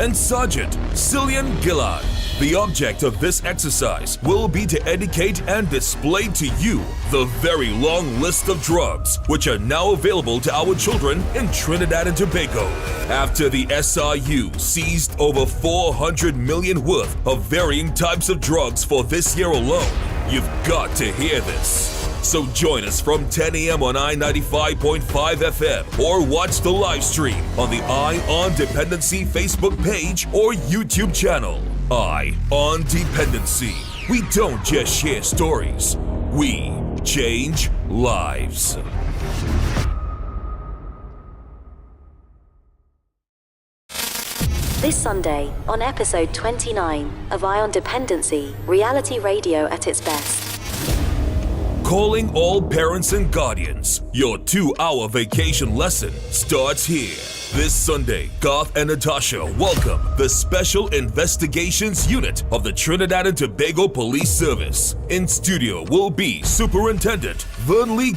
and Sergeant Cyllian Gillead. The object of this exercise will be to educate and display to you the very long list of drugs which are now available to our children in Trinidad and Tobago. After the SRU seized over 400 million worth of varying types of drugs for this year alone, you've got to hear this. So join us from 10 a.m. on I-95.5 FM or watch the live stream on the Eye on Dependency Facebook page or YouTube channel. Eye on Dependency. We don't just share stories, we change lives. This Sunday, on episode 29 of Eye on Dependency, reality radio at its best. Calling all parents and guardians, your 2-hour vacation lesson starts here. This Sunday, Garth and Natasha welcome the Special Investigations Unit of the Trinidad and Tobago Police Service. In studio will be Superintendent Vernly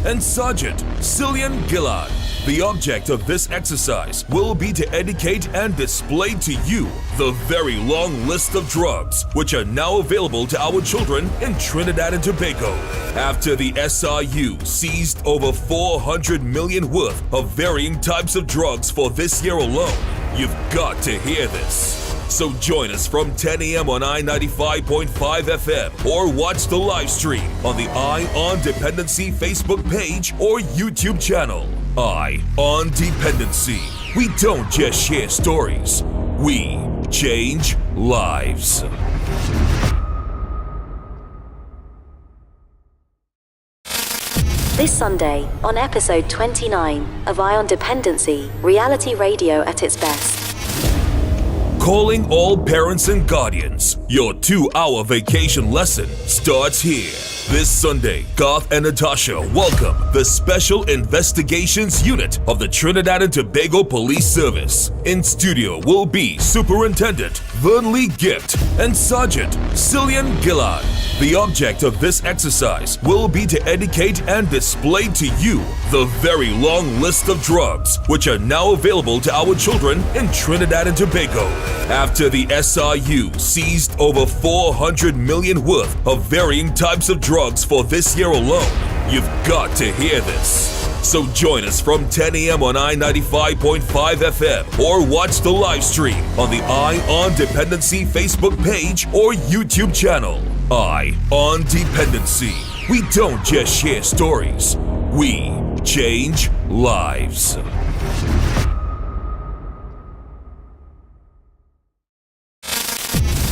and Sergeant Cyllian Gillead. The object of this exercise will be to educate and display to you the very long list of drugs which are now available to our children in Trinidad and Tobago. After the SRU seized over 400 million worth of varying types of drugs for this year alone, you've got to hear this. So join us from 10 a.m. on I-95.5 FM or watch the live stream on the Eye on Dependency Facebook page or YouTube channel. Eye on Dependency. We don't just share stories, we change lives. This Sunday, on episode 29 of Eye on Dependency, reality radio at its best. Calling all parents and guardians, your 2-hour vacation lesson starts here. This Sunday, Garth and Natasha welcome the Special Investigations Unit of the Trinidad and Tobago Police Service. In studio will be Superintendent Vernly and Sergeant Cyllian Gillead. The object of this exercise will be to educate and display to you the very long list of drugs which are now available to our children in Trinidad and Tobago. After the SRU seized over 400 million worth of varying types of drugs for this year alone, you've got to hear this. So join us from 10 a.m. on I-95.5 FM or watch the live stream on the Eye on Dependency Facebook page or YouTube channel. Eye on Dependency. We don't just share stories, we change lives.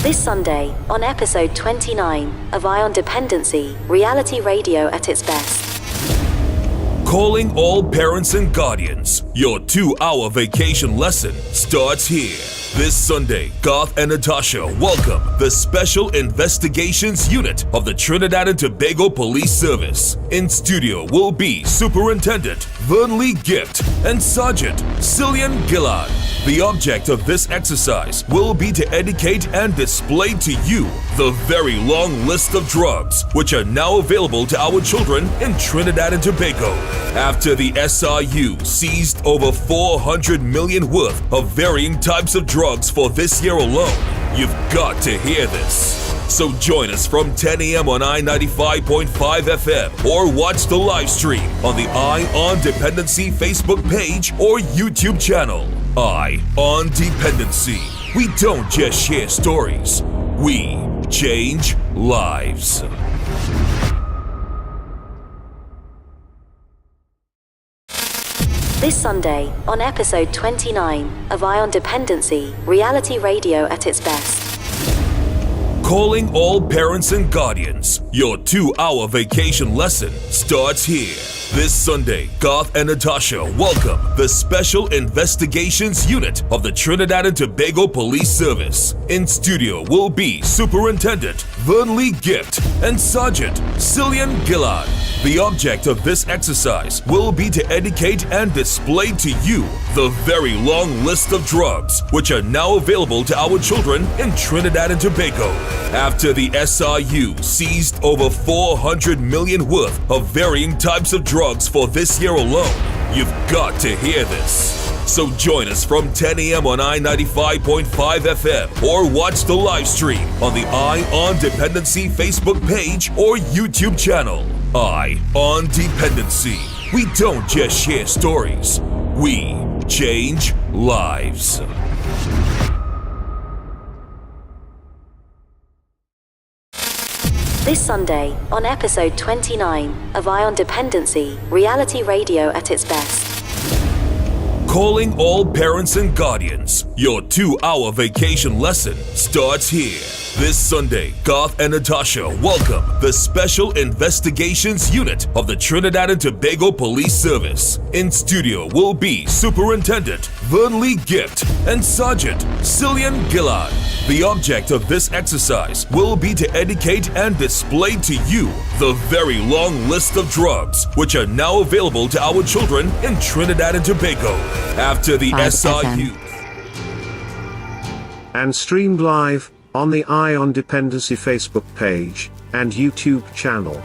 This Sunday, on episode 29 of Eye on Dependency, reality radio at its best. Calling all parents and guardians, your 2-hour vacation lesson starts here. This Sunday, Garth and Natasha welcome the Special Investigations Unit of the Trinidad and Tobago Police Service. In studio will be Superintendent Vernly and Sergeant Cyllian Gillead. The object of this exercise will be to educate and display to you the very long list of drugs which are now available to our children in Trinidad and Tobago. After the SRU seized over 400 million worth of varying types of drugs for this year alone, you've got to hear this. So join us from 10 a.m. on I-95.5 FM or watch the live stream on the Eye on Dependency Facebook page or YouTube channel. Eye on Dependency. We don't just share stories, we change lives. This Sunday, on episode 29 of Eye on Dependency, reality radio at its best. Calling all parents and guardians, your 2-hour vacation lesson starts here. This Sunday, Garth and Natasha welcome the Special Investigations Unit of the Trinidad and Tobago Police Service. In studio will be Superintendent Vernly and Sergeant Cyllian Gillead. The object of this exercise will be to educate and display to you the very long list of drugs which are now available to our children in Trinidad and Tobago. After the SRU seized over 400 million worth of varying types of drugs for this year alone, you've got to hear this. So join us from 10 a.m. on I-95.5 FM or watch the live stream on the Eye on Dependency Facebook page or YouTube channel. Eye on Dependency. We don't just share stories. We change lives. This Sunday, on episode 29 of Eye on Dependency, reality radio at its best. Calling all parents and guardians. Your 2-hour vacation lesson starts here. This Sunday, Garth and Natasha welcome the Special Investigations Unit of the Trinidad and Tobago Police Service. In studio will be Superintendent Vernly and Sergeant Cyllian Gillead. The object of this exercise will be to educate and display to you the very long list of drugs which are now available to our children in Trinidad and Tobago. After the SRU. And streamed live on the Eye on Dependency Facebook page and YouTube channel.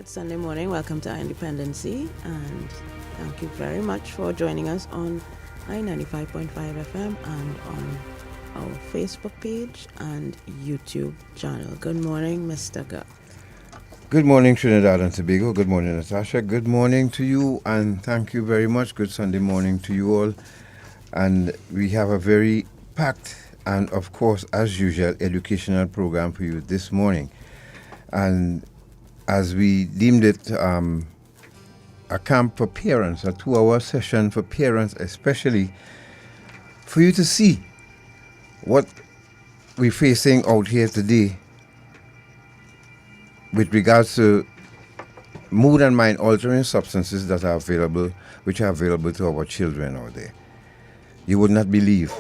Sunday morning. Welcome to Independency, and thank you very much for joining us on I-95.5 FM and on our Facebook page and YouTube channel. Good morning, Mr. Ga. Good morning, Trinidad and Tobago. Good morning, Natasha. Good morning to you, and thank you very much. Good Sunday morning to you all. And we have a very packed and, of course, as usual, educational program for you this morning. And as we deemed it a camp for parents, a 2-hour session for parents, especially for you to see what we're facing out here today with regards to mood and mind altering substances that are available, which are available to our children out there. You would not believe.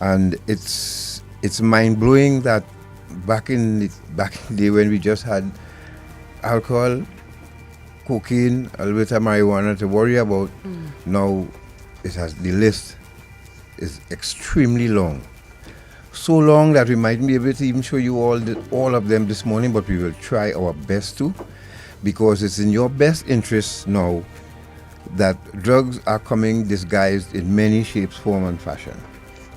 And it's mind blowing that back in the day when we just had alcohol, cocaine, a little bit of marijuana to worry about. Now the list is extremely long. So long that we mightn't be able to even show you all of them this morning, but we will try our best to, because it's in your best interest now that drugs are coming disguised in many shapes, form and fashion.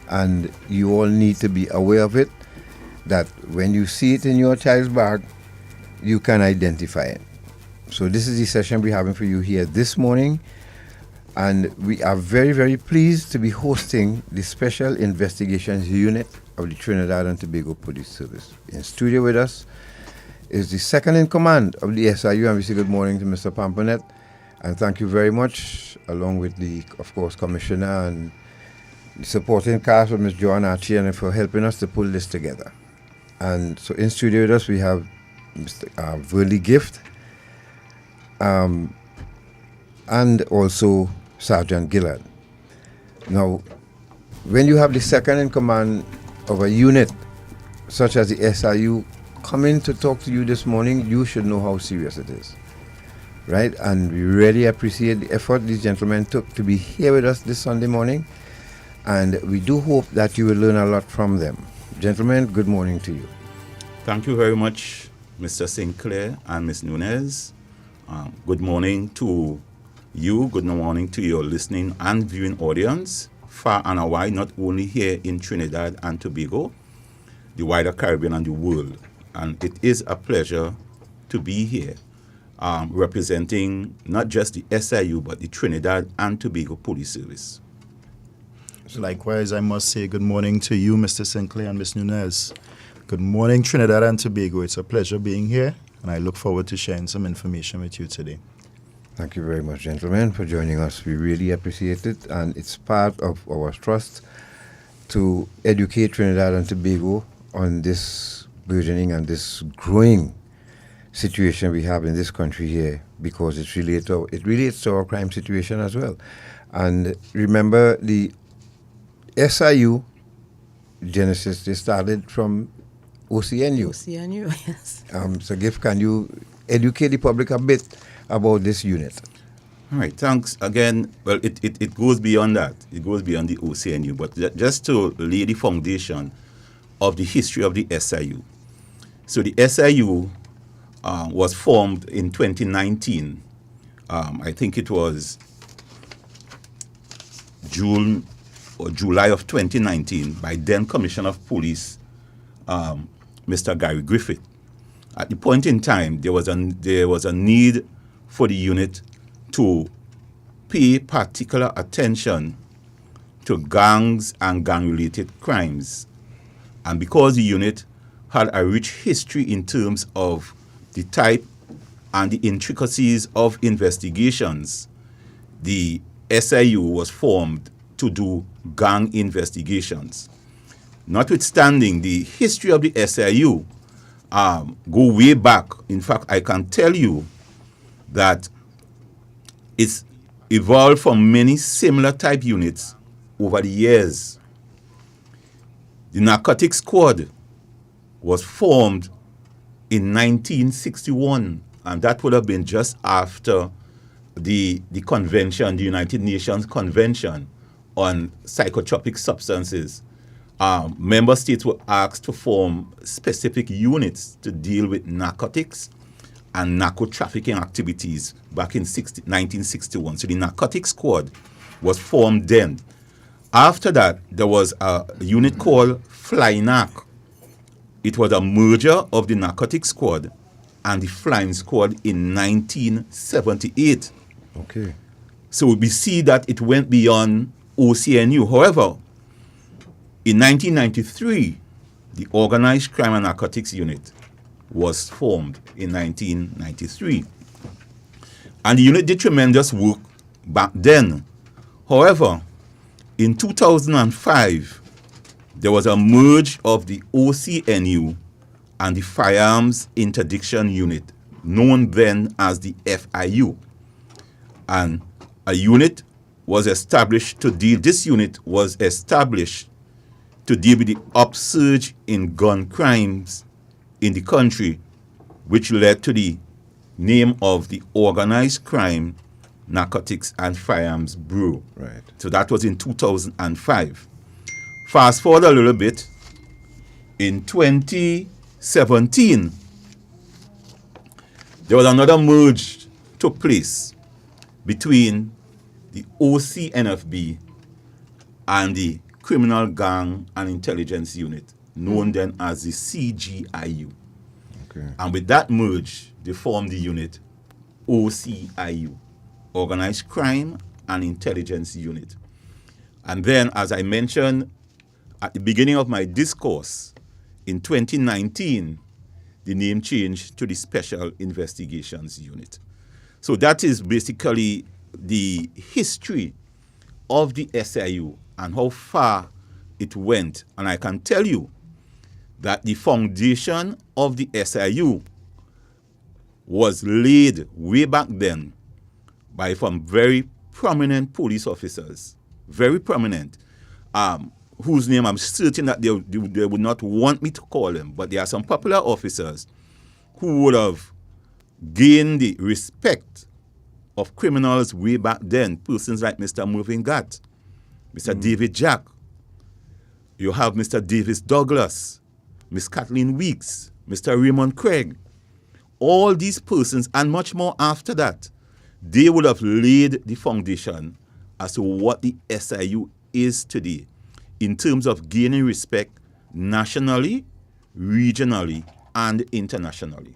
And you all need to be aware of it, that when you see it in your child's bag, you can identify it. So this is the session we're having for you here this morning. And we are very, very pleased to be hosting the Special Investigations Unit of the Trinidad and Tobago Police Service. In studio with us is the second in command of the SIU, and we say good morning to Mr. Pamponet. And thank you very much, along with the, of course, Commissioner and the supporting cast of Ms. Joanne Archie, for helping us to pull this together. And so in studio with us, we have Mr. Vernly and also Sergeant Gillead. Now, when you have the second in command of a unit such as the SIU coming to talk to you this morning, you should know how serious it is, right? And we really appreciate the effort these gentlemen took to be here with us this Sunday morning, and we do hope that you will learn a lot from them. Gentlemen, good morning to you. Thank you very much, Mr. Sinclair and Ms. Nunez. Good morning to you. Good morning to your listening and viewing audience, far and wide, not only here in Trinidad and Tobago, the wider Caribbean and the world. And it is a pleasure to be here representing not just the SIU, but the Trinidad and Tobago Police Service. Likewise, I must say good morning to you, Mr. Sinclair and Ms. Nunez. Good morning, Trinidad and Tobago. It's a pleasure being here, and I look forward to sharing some information with you today. Thank you very much, gentlemen, for joining us. We really appreciate it, and it's part of our trust to educate Trinidad and Tobago on this burgeoning and this growing situation we have in this country here, because it relates to our crime situation as well. And remember, the SIU Genesis, they started from OCNU. OCNU, yes. So, Gift, can you educate the public a bit about this unit? All right, thanks again. Well, it goes beyond that. It goes beyond the OCNU, but just to lay the foundation of the history of the SIU. So the SIU was formed in 2019. I think it was June or July of 2019 by then Commissioner of Police, Mr. Gary Griffith. At the point in time, there was a need for the unit to pay particular attention to gangs and gang-related crimes. And because the unit had a rich history in terms of the type and the intricacies of investigations, the SIU was formed to do gang investigations. Notwithstanding the history of the SIU, go way back. In fact, I can tell you that it's evolved from many similar type units over the years. The Narcotics Squad was formed in 1961, and that would have been just after the convention, the United Nations Convention on Psychotropic Substances. Member states were asked to form specific units to deal with narcotics and narco-trafficking activities back in 1961. So the Narcotics Squad was formed then. After that, there was a unit called FlyNarc. It was a merger of the Narcotics Squad and the Flying Squad in 1978. Okay. So we see that it went beyond OCNU. However, in 1993, the Organized Crime and Narcotics Unit was formed in 1993. And the unit did tremendous work back then. However, in 2005, there was a merge of the OCNU and the Firearms Interdiction Unit, known then as the FIU. And a unit was established to deal, this unit was established to deal with the upsurge in gun crimes in the country, which led to the name of the Organized Crime, Narcotics and Firearms Bureau. Right. So that was in 2005. Fast forward a little bit, in 2017, there was another merge took place between the OCNFB and the Criminal Gang and Intelligence Unit, known then as the CGIU. Okay. And with that merge, they formed the unit OCIU, Organized Crime and Intelligence Unit. And then, as I mentioned at the beginning of my discourse, in 2019, the name changed to the Special Investigations Unit. So that is basically the history of the SIU and how far it went. And I can tell you that the foundation of the SIU was laid way back then by some very prominent police officers, very prominent, whose name I'm certain that they would not want me to call them, but there are some popular officers who would have gained the respect of criminals way back then, persons like Mr. Mervyn Gatt, Mr. David Jack. You have Mr. Davis Douglas, Miss Kathleen Weeks, Mr. Raymond Craig. All these persons and much more after that, they would have laid the foundation as to what the SIU is today in terms of gaining respect nationally, regionally, and internationally.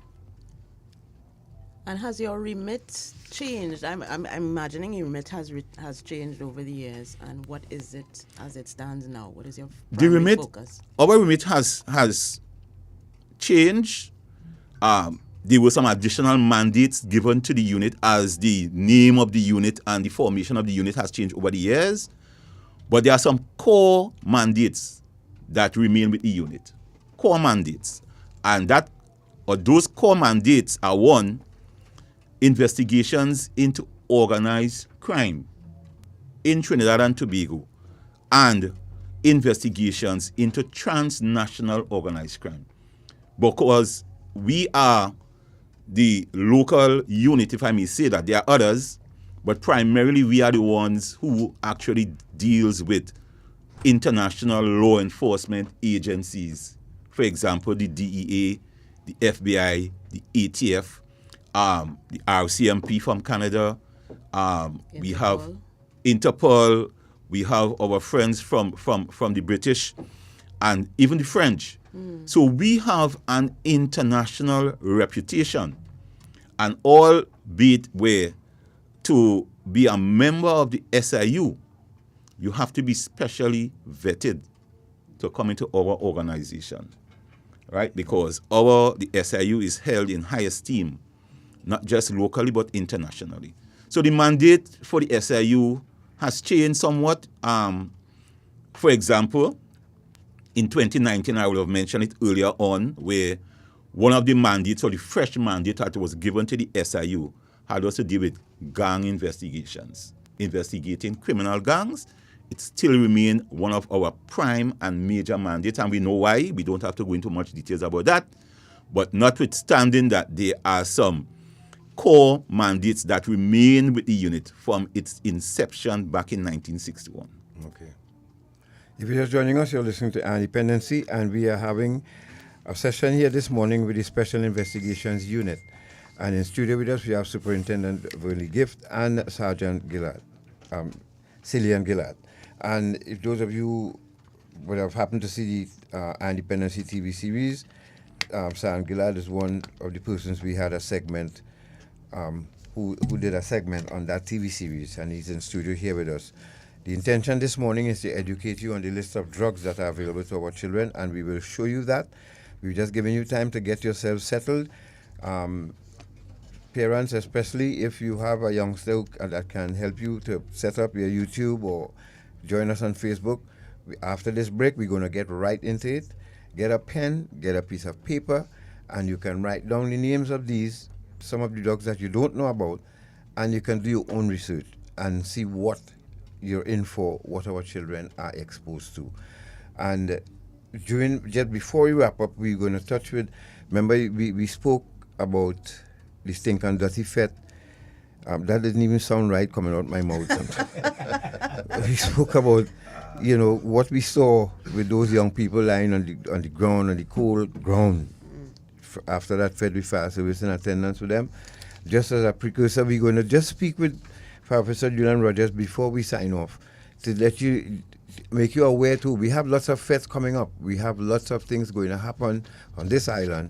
And has your remit changed? I'm imagining your remit has changed over the years. And what is it as it stands now? What is your primary focus? Our remit has changed. There were some additional mandates given to the unit as the name of the unit and the formation of the unit has changed over the years. But there are some core mandates that remain with the unit. Core mandates. And those core mandates are: one, investigations into organized crime in Trinidad and Tobago, and investigations into transnational organized crime. Because we are the local unit, if I may say that. There are others, but primarily we are the ones who actually deals with international law enforcement agencies. For example, the DEA, the FBI, the ATF, the RCMP from Canada. We have Interpol. We have our friends from the British and even the French. So we have an international reputation, and albeit where to be a member of the SIU, you have to be specially vetted to come into our organization, right? Because the SIU is held in high esteem, not just locally but internationally. So the mandate for the SIU has changed somewhat. For example, in 2019, I would have mentioned it earlier on, where one of the mandates, or the fresh mandate that was given to the SIU, had also to do with gang investigations, investigating criminal gangs. It still remains one of our prime and major mandates, and we know why. We don't have to go into much details about that. But notwithstanding that, there are some core mandates that remain with the unit from its inception back in 1961. Okay. If you're just joining us, you're listening to Dependency, and we are having a session here this morning with the Special Investigations Unit. And in studio with us, we have Superintendent Vernly Gift and Sergeant Gillead, Cyllian Gillead. And if those of you would have happened to see the Dependency TV series, Sergeant Gillead is one of the persons we had a segment, who did a segment on that TV series, and he's in studio here with us. The intention this morning is to educate you on the list of drugs that are available to our children, and we will show you that. We've just given you time to get yourselves settled. Parents, especially if you have a youngster that can help you to set up your YouTube or join us on Facebook. After this break, we're going to get right into it. Get a pen, get a piece of paper, and you can write down the names of some of the drugs that you don't know about, and you can do your own research and see what you're in for, what our children are exposed to. And just before we wrap up, we're going to touch with, remember we spoke about the stink and dirty fet. That didn't even sound right coming out my mouth. We spoke about, what we saw with those young people lying on the ground, on the cold ground. After that Federal Fire Service in attendance with them. Just as a precursor, we're going to just speak with Professor Julian Rogers before we sign off, to make you aware too. We have lots of feds coming up. We have lots of things going to happen on this island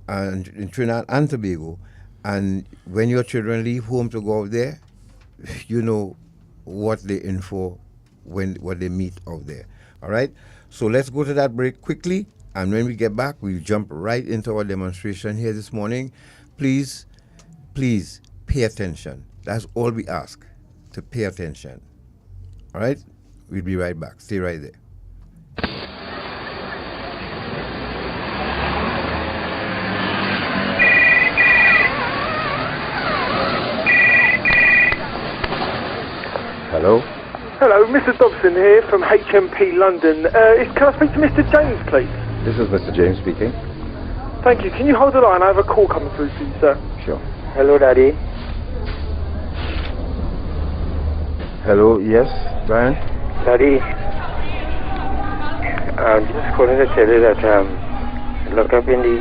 and in Trinidad and Tobago. And when your children leave home to go out there, you know what they're in for, what they meet out there. All right? So let's go to that break quickly. And when we get back, we'll jump right into our demonstration here this morning. Please, please pay attention. That's all we ask, to pay attention. All right? We'll be right back. Stay right there. Hello? Hello, Mr. Dobson here from HMP London. Can I speak to Mr. James, please? This is Mr. James speaking. Thank you. Can you hold the line? I have a call coming through to you, sir. Sure. Hello, Daddy. Hello, yes, Brian? Daddy, I'm just calling to tell you that look up in the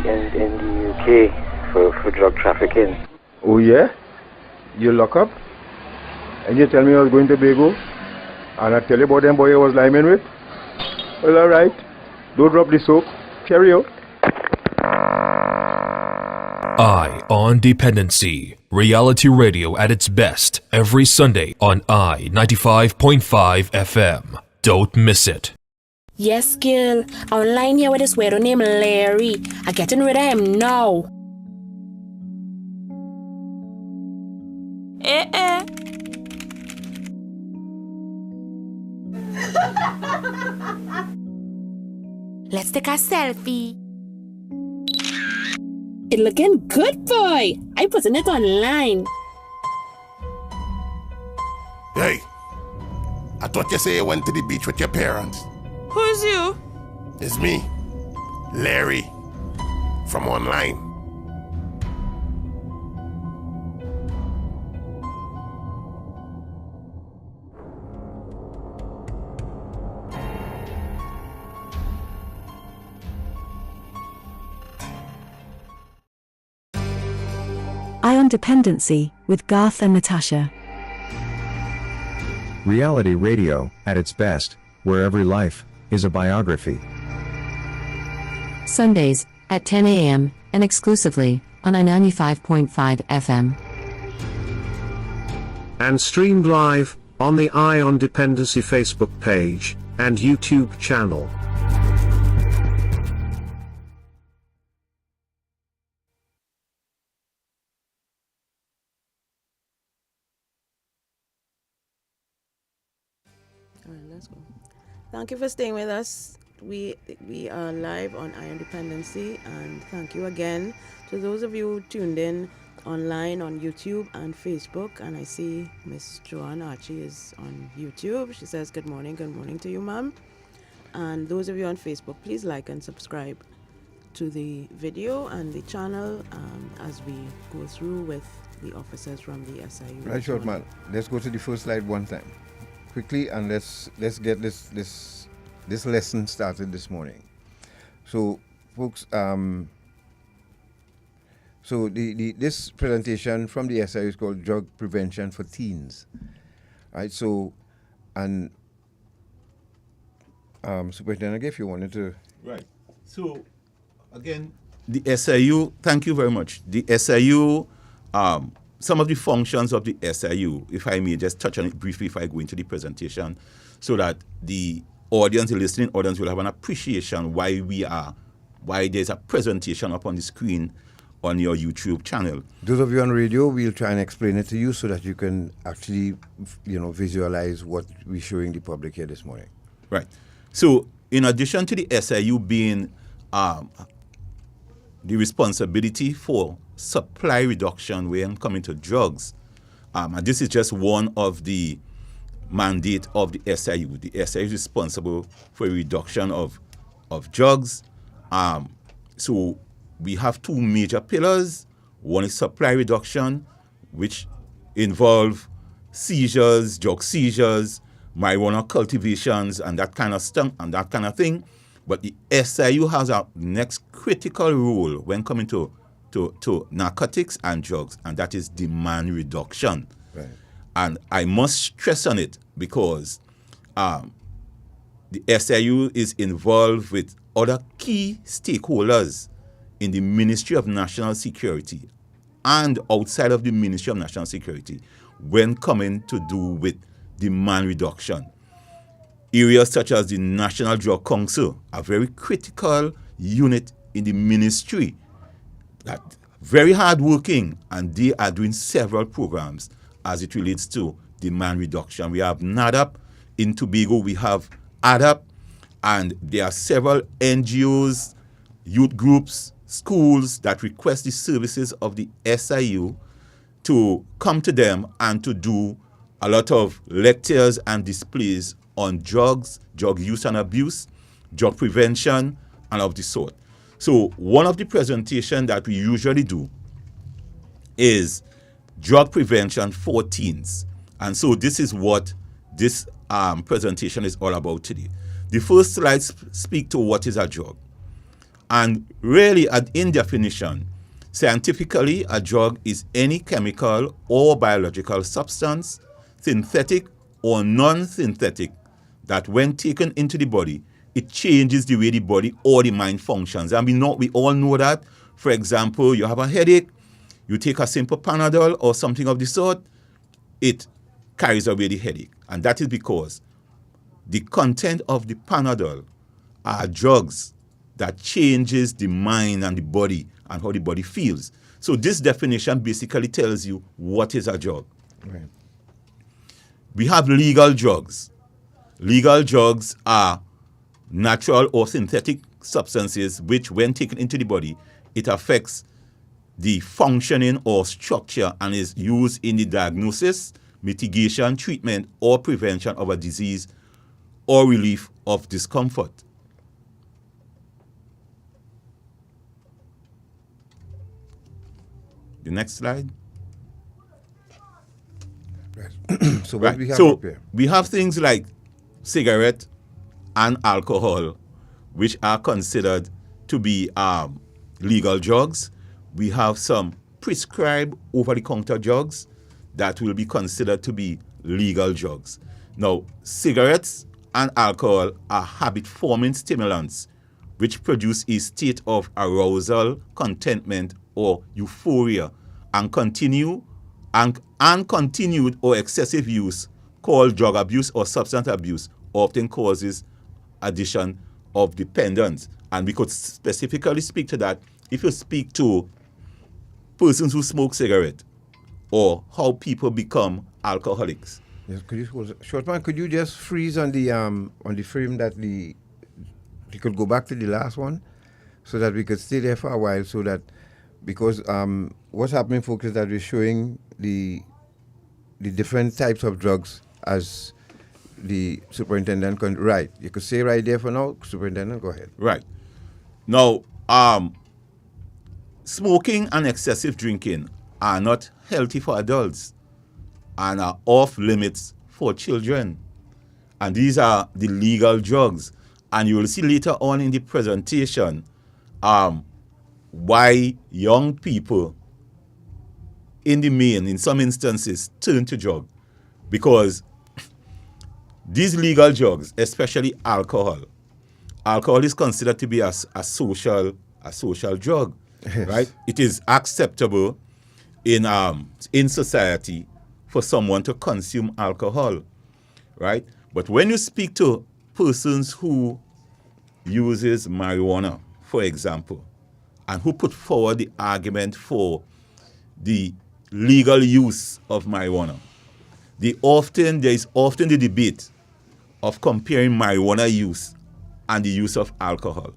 UK for drug trafficking. Oh, yeah? You lock up? And you tell me I was going to Tobago? And I tell you about them boy I was liming with? Well, all right. Don't drop the soap. Cheerio. Eye on Dependency. Reality radio at its best every Sunday on I-95.5 FM. Don't miss it. Yes, girl. Online here with this weirdo named Larry. I'm getting rid of him now. Let's take a selfie. It looking good, boy. I putting it online. Hey, I thought you say you went to the beach with your parents. Who's you? It's me, Larry, from online. Eye on Dependency with Garth and Natasha. Reality radio at its best, where every life is a biography. Sundays at 10 a.m. and exclusively on I-95.5 FM. And streamed live on the Eye on Dependency Facebook page and YouTube channel. All right, let's go. Thank you for staying with us. We are live on Eye on Dependency, and thank you again to those of you tuned in online on YouTube and Facebook. And I see Miss Joanne Archie is on YouTube. She says good morning to you, ma'am. And those of you on Facebook, please like and subscribe to the video and the channel as we go through with the officers from the SIU. Right, short man. Let's go to the first slide one time, quickly, and let's get this lesson started this morning. So, folks, so this presentation from the SIU is called Drug Prevention for Teens, right? So, and Superintendent, if you wanted to, right. So, again, the SIU. Thank you very much. The SIU. Some of the functions of the SIU, if I may just touch on it briefly if I go into the presentation, so that the audience, the listening audience, will have an appreciation why there's a presentation up on the screen on your YouTube channel. Those of you on radio, we'll try and explain it to you so that you can actually, visualize what we're showing the public here this morning. Right. So, in addition to the SIU being the responsibility for supply reduction when coming to drugs, and this is just one of the mandate of the SIU. The SIU is responsible for a reduction of drugs. So we have two major pillars. One is supply reduction, which involve seizures, drug seizures, marijuana cultivations, and that kind of stuff and that kind of thing. But the SIU has a next critical role when coming to narcotics and drugs, and that is demand reduction. Right. And I must stress on it because the SIU is involved with other key stakeholders in the Ministry of National Security and outside of the Ministry of National Security when coming to do with demand reduction. Areas such as the National Drug Council, a very critical unit in the ministry, that very hardworking, and they are doing several programs as it relates to demand reduction. We have NADAP in Tobago, we have ADAP, and there are several NGOs, youth groups, schools that request the services of the SIU to come to them and to do a lot of lectures and displays on drugs, drug use and abuse, drug prevention, and of the sort. So one of the presentations that we usually do is drug prevention for teens. And so this is what this presentation is all about today. The first slides speak to what is a drug. And really, in definition, scientifically, a drug is any chemical or biological substance, synthetic or non-synthetic, that when taken into the body, it changes the way the body or the mind functions. And we all know that For example, you have a headache, you take a simple Panadol or something of the sort, it carries away the headache. And that is because the content of the Panadol are drugs that changes the mind and the body and how the body feels. So this definition basically tells you what is a drug. Right. We have legal drugs. Legal drugs are natural or synthetic substances which, when taken into the body, it affects the functioning or structure and is used in the diagnosis, mitigation, treatment, or prevention of a disease or relief of discomfort. The next slide. So what we have so up here? we have things like cigarette and alcohol, which are considered to be legal drugs. We have some prescribed over-the-counter drugs that will be considered to be legal drugs. Now, cigarettes and alcohol are habit-forming stimulants, which produce a state of arousal, contentment, or euphoria, and continued or excessive use, called drug abuse or substance abuse, often causes addition of dependence. And we could specifically speak to that if you speak to persons who smoke cigarette or how people become alcoholics. Yes, could you, Shortman, could you just freeze on the frame that you could go back to the last one so that we could stay there for a while, so that, because what's happening, folks, is that we're showing the different types of drugs as the superintendent can. Right. You could say right there for now, Superintendent, go ahead. Right. Now, smoking and excessive drinking are not healthy for adults and are off limits for children. And these are the legal drugs. And you will see later on in the presentation why young people, in the main, in some instances, turn to drug. Because these legal drugs, especially alcohol is considered to be a social drug, yes. Right? It is acceptable in society for someone to consume alcohol, right? But when you speak to persons who uses marijuana, for example, and who put forward the argument for the legal use of marijuana, there is often the debate of comparing marijuana use and the use of alcohol.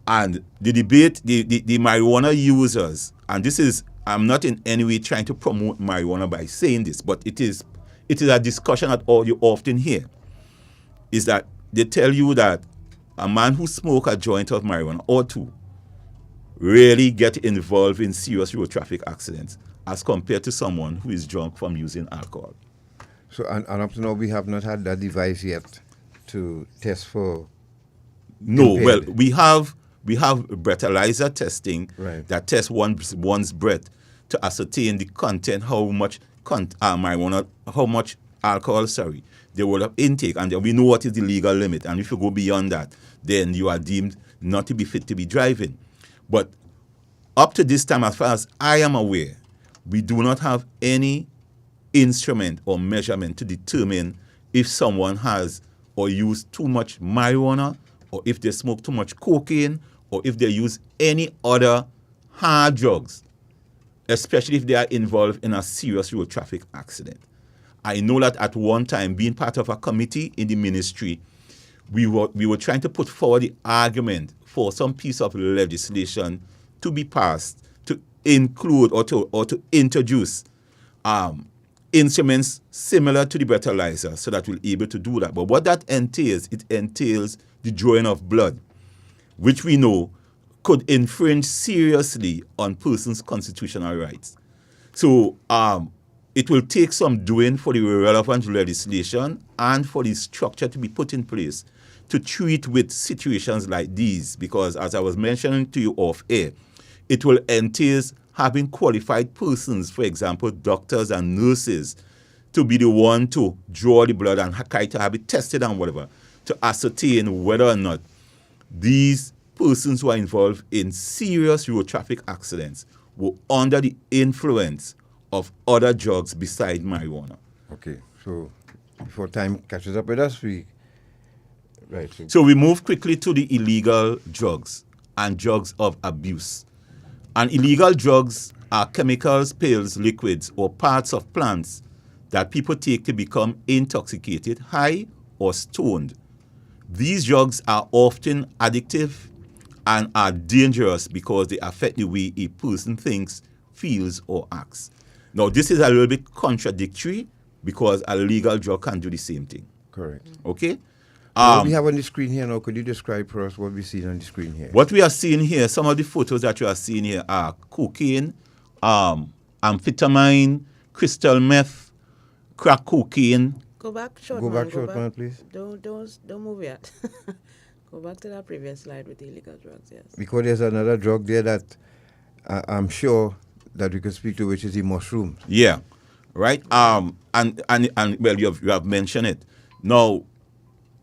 And the debate, the marijuana users, and this is, I'm not in any way trying to promote marijuana by saying this, but it is a discussion that you often hear, is that they tell you that a man who smokes a joint of marijuana or two really get involved in serious road traffic accidents as compared to someone who is drunk from using alcohol. So, and up to now, we have not had that device yet to test for. No, well, we have breathalyzer testing, right, that tests one's breath to ascertain the content, how much marijuana, how much alcohol, they will have intake, and then we know what is the legal limit. And if you go beyond that, then you are deemed not to be fit to be driving. But up to this time, as far as I am aware, we do not have any instrument or measurement to determine if someone has or used too much marijuana, or if they smoke too much cocaine, or if they use any other hard drugs, especially if they are involved in a serious road traffic accident. I know that at one time, being part of a committee in the ministry, we were trying to put forward the argument for some piece of legislation to be passed to include or to introduce instruments similar to the breathalyzer, so that we'll be able to do that. But what that entails, it entails the drawing of blood, which we know could infringe seriously on persons' constitutional rights. So it will take some doing for the relevant legislation and for the structure to be put in place to treat with situations like these, because as I was mentioning to you off air, it will entail having qualified persons, for example, doctors and nurses, to be the one to draw the blood and try to have it tested and whatever, to ascertain whether or not these persons who are involved in serious road traffic accidents were under the influence of other drugs beside marijuana. Okay, so before time catches up with us, right. So we move quickly to the illegal drugs and drugs of abuse. And illegal drugs are chemicals, pills, liquids, or parts of plants that people take to become intoxicated, high, or stoned. These drugs are often addictive and are dangerous because they affect the way a person thinks, feels, or acts. Now, this is a little bit contradictory because a legal drug can do the same thing. Correct. Okay? What we have on the screen here now, could you describe for us what we see on the screen here? What we are seeing here, some of the photos that you are seeing here are cocaine, amphetamine, crystal meth, crack cocaine. Go back, short man, please. Don't move yet. Go back to that previous slide with the illegal drugs, yes. Because there's another drug there that I'm sure that we could speak to, which is the mushrooms. Yeah, right. And well, you have mentioned it. Now,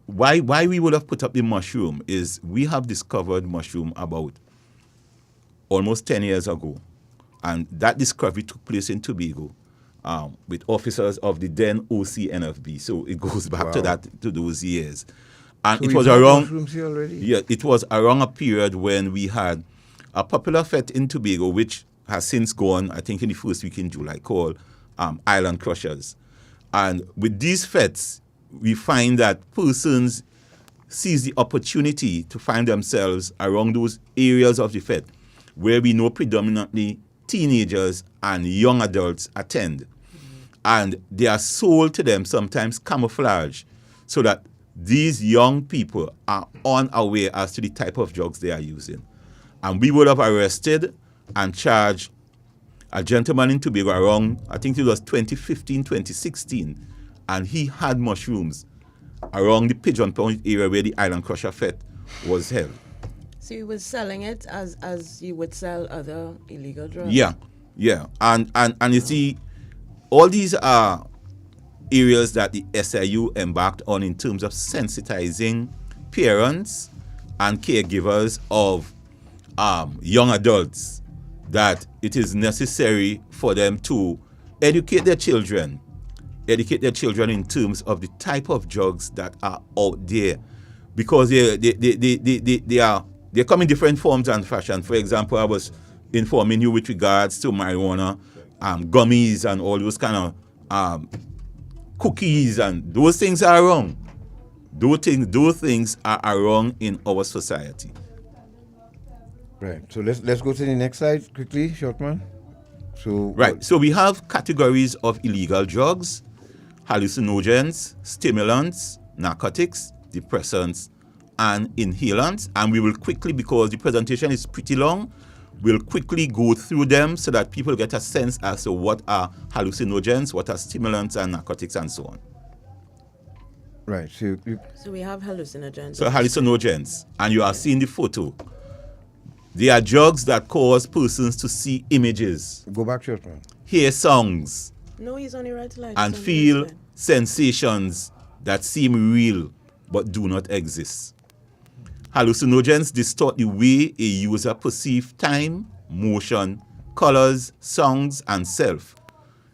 why we would have put up the mushroom is we have discovered mushroom about almost 10 years ago, and that discovery took place in Tobago with officers of the then OCNFB. So it goes back to those years, and so it was around. Mushrooms here already? Yeah, it was around a period when we had a popular fete in Tobago, which has since gone, I think, in the first week in July, called Island Crushers. And with these fetes, we find that persons seize the opportunity to find themselves around those areas of the fete where we know predominantly teenagers and young adults attend. And they are sold to them, sometimes camouflage, so that these young people are unaware as to the type of drugs they are using. And we would have arrested and charged a gentleman in Tobago around, I think it was 2015, 2016, and he had mushrooms around the Pigeon Point area where the Island Crusher Fete was held. So you were selling it as you would sell other illegal drugs? Yeah. And you see, all these are areas that the SIU embarked on in terms of sensitizing parents and caregivers of young adults that it is necessary for them to educate their children in terms of the type of drugs that are out there, because they come in different forms and fashion. For example, I was informing you with regards to marijuana, gummies, and all those kind of cookies, and those things are wrong. Those things are wrong in our society. Right. So let's go to the next slide quickly, Shortman. So we have categories of illegal drugs: hallucinogens, stimulants, narcotics, depressants, and inhalants. And we will quickly, because the presentation is pretty long, we'll quickly go through them so that people get a sense as to what are hallucinogens, what are stimulants and narcotics, and so on. Right. So we have hallucinogens. So hallucinogens, and you are seeing the photo. They are drugs that cause persons to see images. Go back, Shortman. Hear songs. No, he's on the right line. And feel sensations that seem real but do not exist. Hallucinogens distort the way a user perceives time, motion, colors, sounds, and self.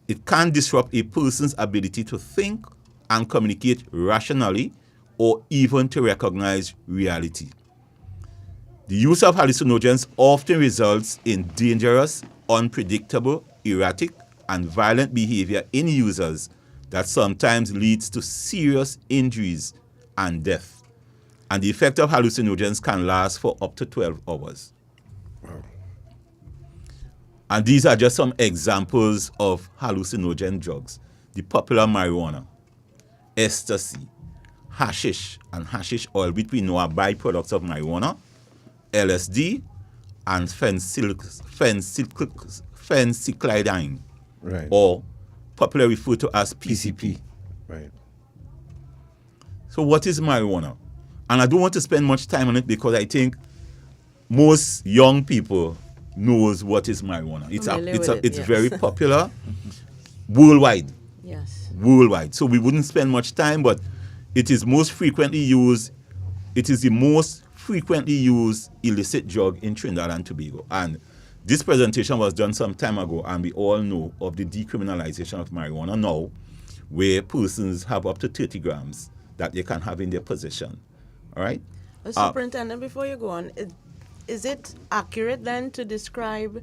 It can disrupt a person's ability to think and communicate rationally or even to recognize reality. The use of hallucinogens often results in dangerous, unpredictable, erratic, and violent behavior in users that sometimes leads to serious injuries and death. And the effect of hallucinogens can last for up to 12 hours. Wow. And these are just some examples of hallucinogen drugs. The popular marijuana, ecstasy, hashish, and hashish oil, which we know are byproducts of marijuana, LSD, and phencyclidine, right, or popularly referred to as PCP. Right. So what is marijuana? And I don't want to spend much time on it because I think most young people knows what is marijuana. It's very popular worldwide. Yes. Worldwide. So we wouldn't spend much time, but it is most frequently used. It is the most frequently used illicit drug in Trinidad and Tobago. And this presentation was done some time ago, and we all know of the decriminalization of marijuana now, where persons have up to 30 grams that they can have in their possession. All right? Superintendent, before you go on, is it accurate then to describe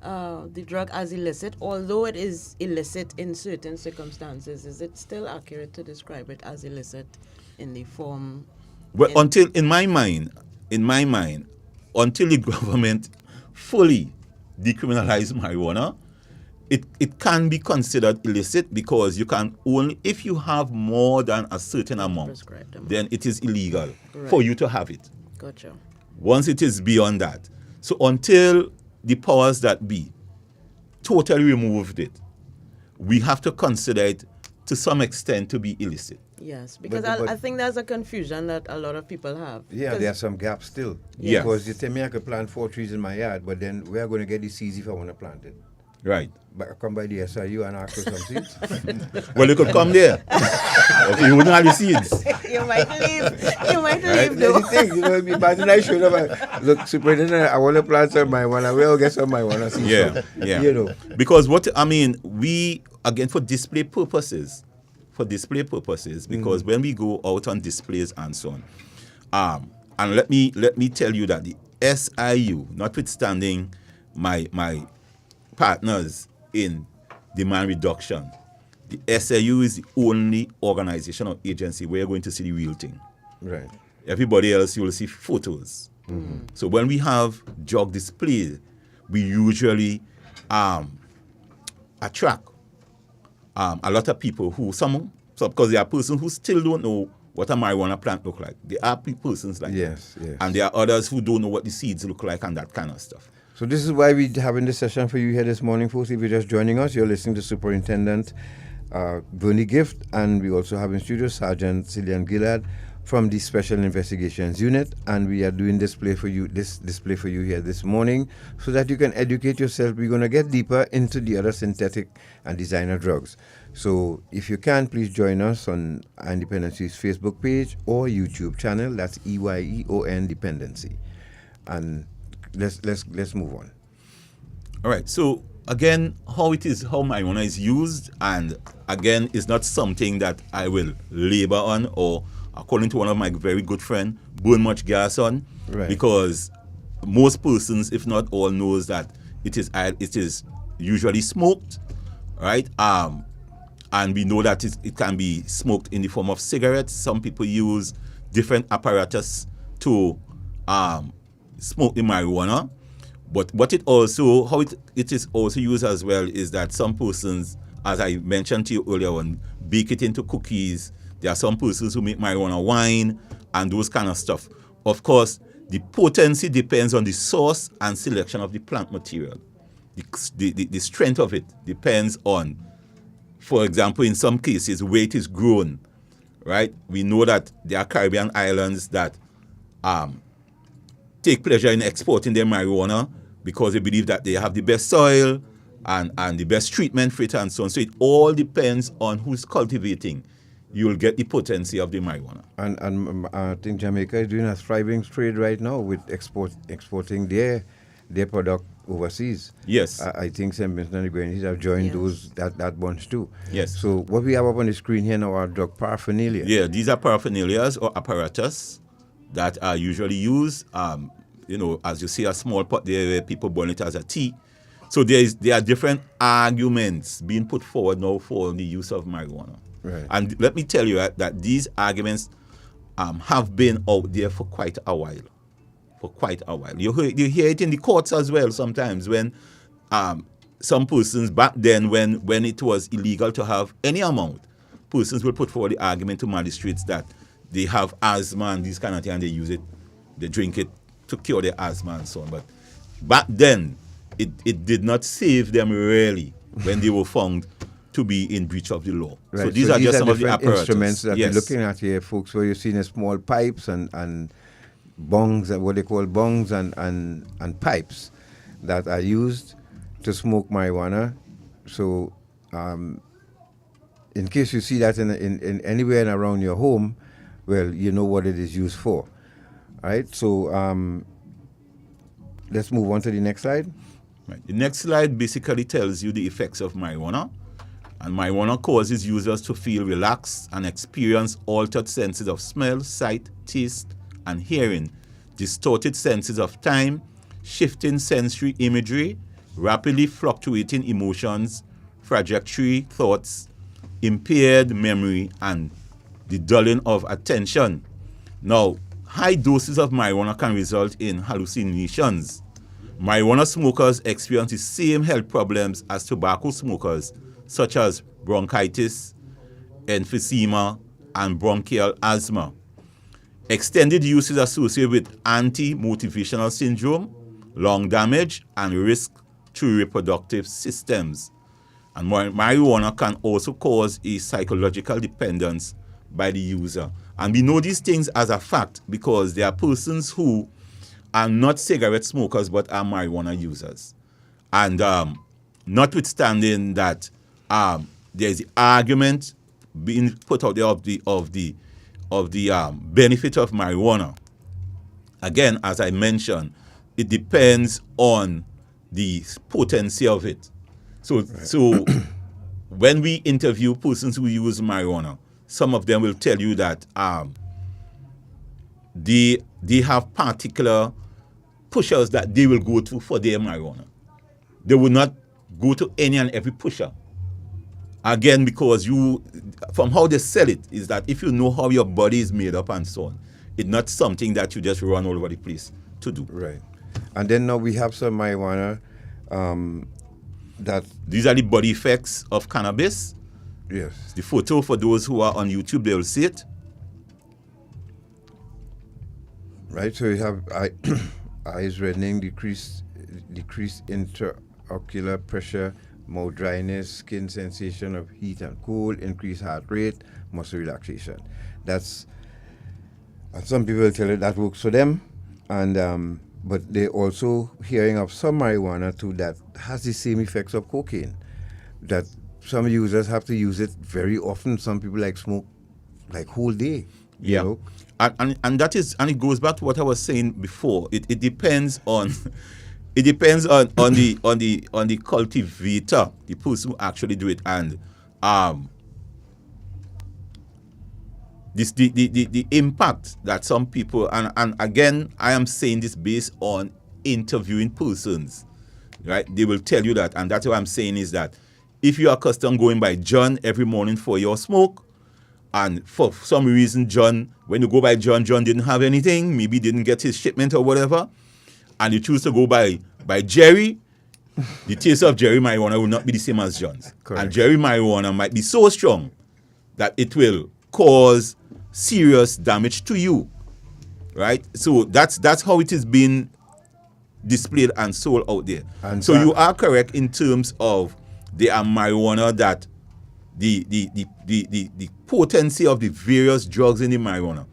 the drug as illicit? Although it is illicit in certain circumstances, is it still accurate to describe it as illicit in the form? Well, until, in my mind, until the government fully decriminalize marijuana, it can be considered illicit, because you can only, if you have more than a certain amount, then it is illegal for you to have it. Gotcha. Once it is beyond that. So until the powers that be totally removed it, we have to consider it to some extent to be illicit. Yes, because I think there's a confusion that a lot of people have. Yeah, there are some gaps still. Yes. Because you tell me I could plant 4 trees in my yard, but then where are going to get the seeds if I want to plant it? Right. But I come by the SIU and ask for some seeds. Well, you could come there. Okay, you wouldn't have the seeds. You might leave. You might Right? leave, though. That's the thing, you know, imagine I showed up, look, Superintendent, I want to plant some marijuana. Where will get some marijuana seeds from? Yeah. You know. Because we, again, for display purposes, because when we go out on displays and so on, and let me tell you that the SIU, notwithstanding my partners in demand reduction, the SIU is the only organization or agency where you're going to see the real thing. Right. Everybody else, you will see photos. Mm-hmm. So when we have drug display, we usually attract a lot of people who, because there are persons who still don't know what a marijuana plant look like. There are persons like that. Yes. And there are others who don't know what the seeds look like and that kind of stuff. So this is why we're having this session for you here this morning, folks. If you're just joining us, you're listening to Superintendent Vernly Gift, and we also have in studio Sergeant Cyllian Gillead from the Special Investigations Unit, and we are doing this display for you here this morning so that you can educate yourself. We're going to get deeper into the other synthetic and designer drugs. So if you can, please join us on Independency's Facebook page or YouTube channel. That's EYEON Dependency. And let's move on. All right. So again, how marijuana is used, and again, is not something that I will labor on or, according to one of my very good friends, burn much gas on, right. Because most persons, if not all, knows that it is usually smoked, right? And we know that it can be smoked in the form of cigarettes. Some people use different apparatus to smoke the marijuana. But what it also, how it is also used as well, is that some persons, as I mentioned to you earlier on, bake it into cookies. There are some persons who make marijuana wine and those kind of stuff. Of course, the potency depends on the source and selection of the plant material. The strength of it depends on, for example, in some cases, where it is grown, right? We know that there are Caribbean islands that take pleasure in exporting their marijuana because they believe that they have the best soil and the best treatment for it and so on. So it all depends on who's cultivating. You'll get the potency of the marijuana. And I think Jamaica is doing a thriving trade right now with exporting their product overseas. Yes. I think St. Vincent and the Grenadines have joined that bunch too. Yes. So what we have up on the screen here now are drug paraphernalia. Yeah, these are paraphernalias or apparatus that are usually used. As you see a small pot there where people burn it as a tea. So there are different arguments being put forward now for the use of marijuana. Right. And let me tell you that these arguments have been out there for quite a while. You hear it in the courts as well sometimes when some persons back then when it was illegal to have any amount, persons will put forward the argument to magistrates that they have asthma and these kind of things and they use it, they drink it to cure their asthma and so on. But back then, it did not save them really when they were found to be in breach of the law. Right. So these are just some of the apparatus. Instruments that you're looking at here, folks, where you're seeing small pipes and bongs, what they call bongs and pipes that are used to smoke marijuana. So in case you see that in anywhere and around your home, well, you know what it is used for. All right, so let's move on to the next slide. Right. The next slide basically tells you the effects of marijuana. And marijuana causes users to feel relaxed and experience altered senses of smell, sight, taste, and hearing, distorted senses of time, shifting sensory imagery, rapidly fluctuating emotions, trajectory thoughts, impaired memory, and the dulling of attention. Now, high doses of marijuana can result in hallucinations. Marijuana smokers experience the same health problems as tobacco smokers, such as bronchitis, emphysema, and bronchial asthma. Extended use is associated with anti-motivational syndrome, lung damage, and risk to reproductive systems. And marijuana can also cause a psychological dependence by the user. And we know these things as a fact because there are persons who are not cigarette smokers but are marijuana users. And notwithstanding that there's the argument being put out there of the benefit of marijuana. Again, as I mentioned, it depends on the potency of it. So when we interview persons who use marijuana, some of them will tell you that they have particular pushers that they will go to for their marijuana. They will not go to any and every pusher. Again, because from how they sell it, is that if you know how your body is made up and so on, it's not something that you just run all over the place to do. Right. And then now we have some marijuana that... These are the body effects of cannabis. Yes. The photo, for those who are on YouTube, they will see it. Right, so you have eyes reddening, decreased intraocular pressure, mouth dryness, skin sensation of heat and cold, increased heart rate, muscle relaxation. And some people tell you that works for them, and but they also hearing of some marijuana too that has the same effects of cocaine. That some users have to use it very often. Some people smoke whole day. Yeah. You know? And that is, and it goes back to what I was saying before. It depends on it depends on the cultivator, the person who actually do it, and the impact that some people, and again I am saying this based on interviewing persons, right? They will tell you that, and that's what I'm saying is that if you are accustomed going by John every morning for your smoke, and for some reason John, when you go by John didn't have anything, maybe didn't get his shipment or whatever, and you choose to go by Jerry, the taste of Jerry marijuana will not be the same as John's. Correct. And Jerry marijuana might be so strong that it will cause serious damage to you, right? So that's how it is being displayed and sold out there. And so you are correct in terms of there are marijuana that the potency of the various drugs in the marijuana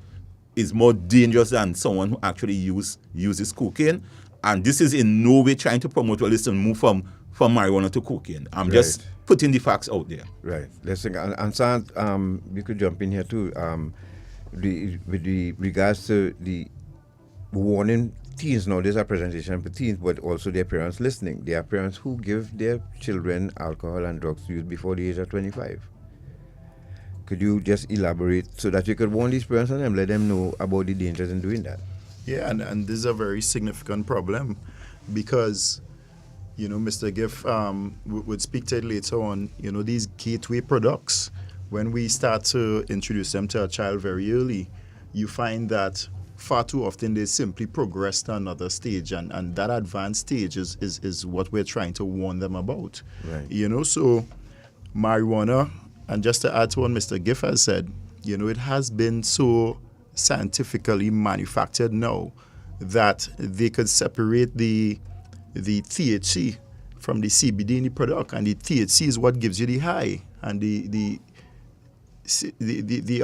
is more dangerous than someone who actually uses cocaine. And this is in no way trying to promote, well, listen, move from marijuana to cocaine. I'm just putting the facts out there. Right. Listen, and Sant, you could jump in here too. With regards to the warning teens, now there's a presentation for teens, but also their parents listening. There are parents who give their children alcohol and drugs to use before the age of 25. Could you just elaborate so that you could warn these parents and them, let them know about the dangers in doing that? Yeah, and this is a very significant problem because, Mr. Giff would speak to it later on, these gateway products, when we start to introduce them to a child very early, you find that far too often they simply progress to another stage, and that advanced stage is what we're trying to warn them about. Right. So marijuana, and just to add to what Mr. Giff has said, it has been so scientifically manufactured now that they could separate the THC from the CBD in the product, and the THC is what gives you the high, and the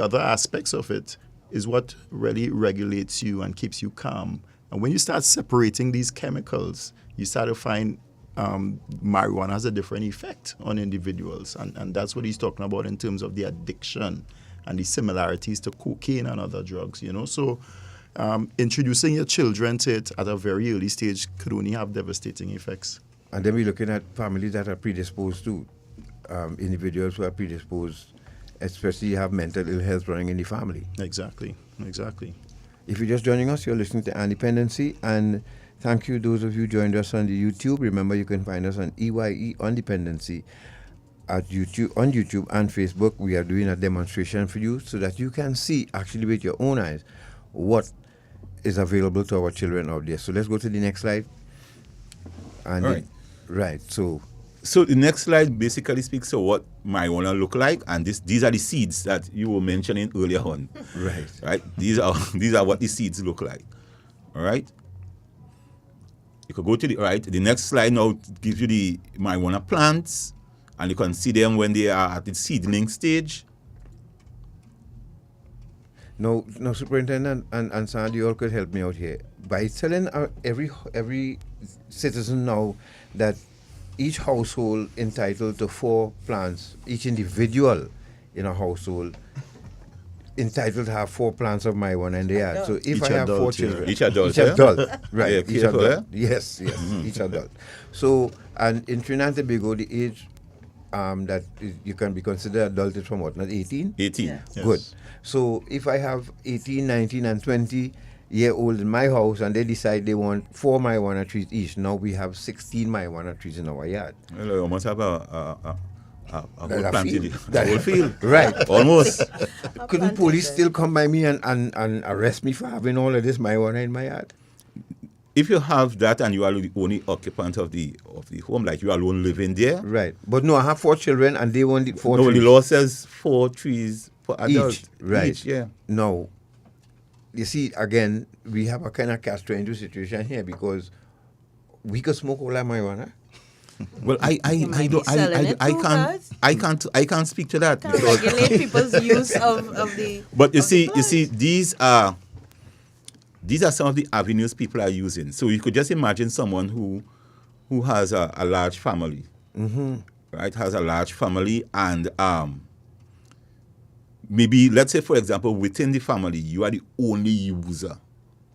other aspects of it is what really regulates you and keeps you calm. And when you start separating these chemicals, you start to find marijuana has a different effect on individuals. And that's what he's talking about in terms of the addiction and the similarities to cocaine and other drugs, So introducing your children to it at a very early stage could only have devastating effects. And then we're looking at families that are predisposed to, individuals who are predisposed, especially have mental ill health running in the family. Exactly. If you're just joining us, you're listening to Dependency, and thank you those of you who joined us on the YouTube. Remember, you can find us on EYE on Dependency on YouTube and Facebook. We are doing a demonstration for you so that you can see actually with your own eyes what is available to our children out there. So let's go to the next slide. And So the next slide basically speaks of what marijuana look like, and these are the seeds that you were mentioning earlier on. Right. These are what the seeds look like. All right. You could go to the right. The next slide now gives you the marijuana plants, and you can see them when they are at the seedling stage. No, Superintendent and Sandy, you all could help me out here by telling every citizen now that each household entitled to 4 plants, each individual in a household entitled to have 4 plants of marijuana in the yard. So if Each I have adult, 4 children, Each adult, right? Yeah, Each adult, yes, each adult. So, and in Trinidad and Tobago, the age that you can be considered adult is from what? Not 18? 18. Yeah. Yes. Good. So if I have 18, 19, and 20-year-old in my house, and they decide they want 4 marijuana trees each, now we have 16 marijuana trees in our yard. Well, you almost have a whole planted, That whole field. Right. Almost. Couldn't police still come by me and arrest me for having all of this marijuana in my yard? If you have that and you are the only occupant of the home, like you alone living there. Right. But no, I have 4 children and they want 4 trees. No, the law says 4 trees per adult. Each, right. Each, yeah. No. You see, again, we have a kind of catch-22 situation here because we could smoke all that marijuana. Well, I can't speak to that. Can't regulate people's use of the. But you see, these are some of the avenues people are using. So you could just imagine someone who has a large family, right? Has a large family, and maybe let's say, for example, within the family, you are the only user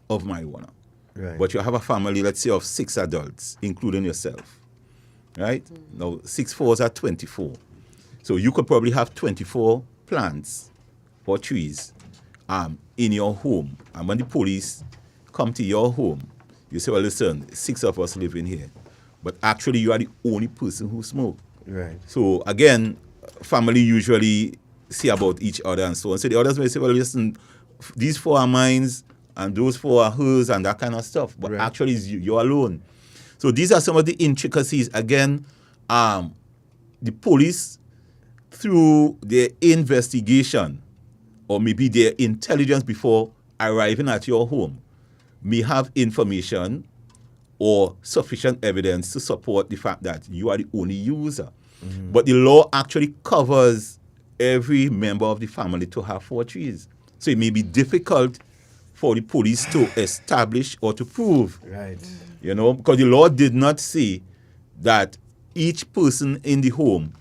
of marijuana, right? But you have a family, let's say, of 6 adults, including yourself. Right? Now, 6 4s are 24. So you could probably have 24 plants or trees in your home. And when the police come to your home, you say, well, listen, 6 of us live in here. But actually, you are the only person who smoke. Right. So, again, family usually see about each other and so on. So the others may say, well, listen, these 4 are mine and those 4 are hers and that kind of stuff. But actually, it's you're alone. So these are some of the intricacies. Again, the police, through their investigation or maybe their intelligence before arriving at your home, may have information or sufficient evidence to support the fact that you are the only user. But the law actually covers every member of the family to have 4 trees. So it may be difficult for the police to establish or to prove. Right. You know, because the law did not say that each person in the home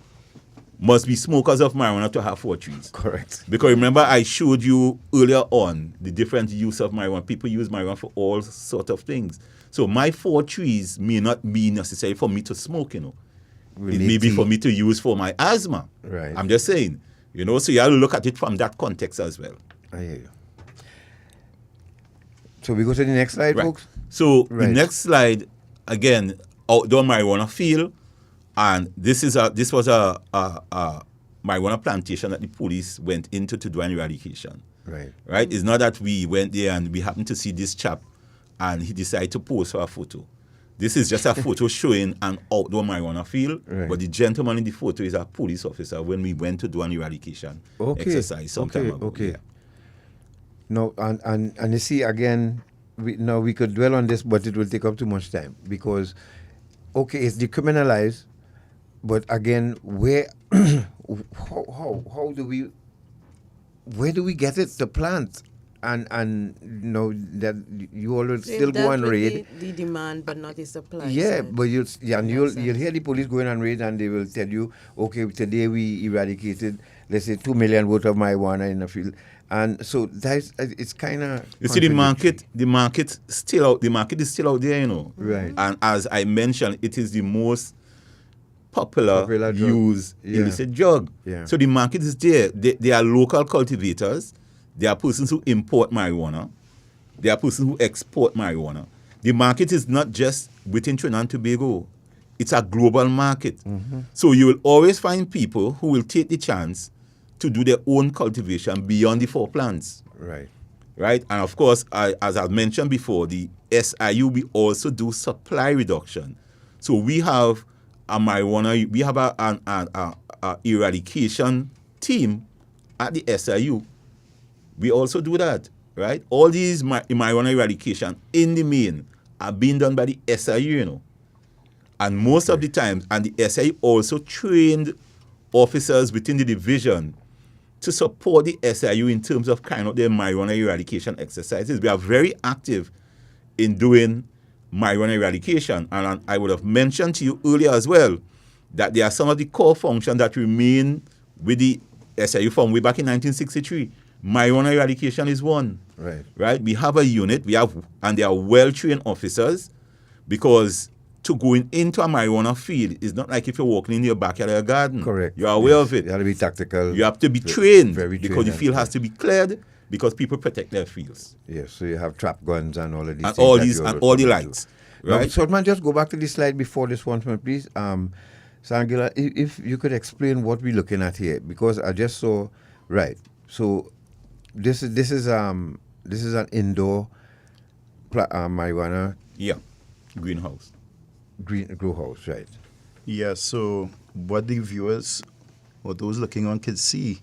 must be smokers of marijuana to have 4 trees. Correct. Because remember, I showed you earlier on the different use of marijuana. People use marijuana for all sorts of things. So my 4 trees may not be necessary for me to smoke, you know. It may be for me to use for my asthma. Right. I'm just saying, you know, so you have to look at it from that context as well. I hear you. So we go to the next slide, folks? So the next slide, again, outdoor marijuana field, and this was a marijuana plantation that the police went into to do an eradication. Right? It's not that we went there and we happened to see this chap and he decided to pose for a photo. This is just a photo showing an outdoor marijuana field, but the gentleman in the photo is a police officer when we went to do an eradication exercise some time ago. Yeah. No, and you see, again, we could dwell on this, but it will take up too much time because, it's decriminalized, but again, where do we get it, the plant? And you know that you all still go and raid the demand, but not the supply. Yeah, side. but you'll hear the police going and raid, and they will tell you, okay, today we eradicated, let's say, 2 million worth of marijuana in the field, And so that's it's kind of you see the market is still out there, you know. Right. And as I mentioned, it is the most popular drug. used illicit drug. Yeah. So the market is there. There are local cultivators. There are persons who import marijuana. There are persons who export marijuana. The market is not just within Trinidad and Tobago. It's a global market. Mm-hmm. So you will always find people who will take the chance to do their own cultivation beyond the 4 plants. Right. Right? And of course, as I've mentioned before, the SIU, we also do supply reduction. So we have a marijuana, we have a eradication team at the SIU. We also do that, right? All these marijuana eradication in the main are being done by the SIU, you know. And most of the times, and the SIU also trained officers within the division to support the SIU in terms of carrying out their marijuana eradication exercises. We are very active in doing marijuana eradication. And I would have mentioned to you earlier as well that there are some of the core functions that remain with the SIU from way back in 1963. Marijuana eradication is one. Right? We have a unit, and they are well-trained officers, because to going into a marijuana field is not like if you're walking in your backyard or your garden. Correct. You're aware of it. You have to be tactical. You have to be trained, very because the trained, field has to be cleared, because people protect their fields. Yes, so you have trap guns and all of these and things. all the lights. Right? So, man, just go back to the slide before this one, please. Sangila, if you could explain what we're looking at here, because I just saw, right, so this is an indoor marijuana. Yeah, greenhouse. Grow house, right? Yeah, so what the viewers or those looking on can see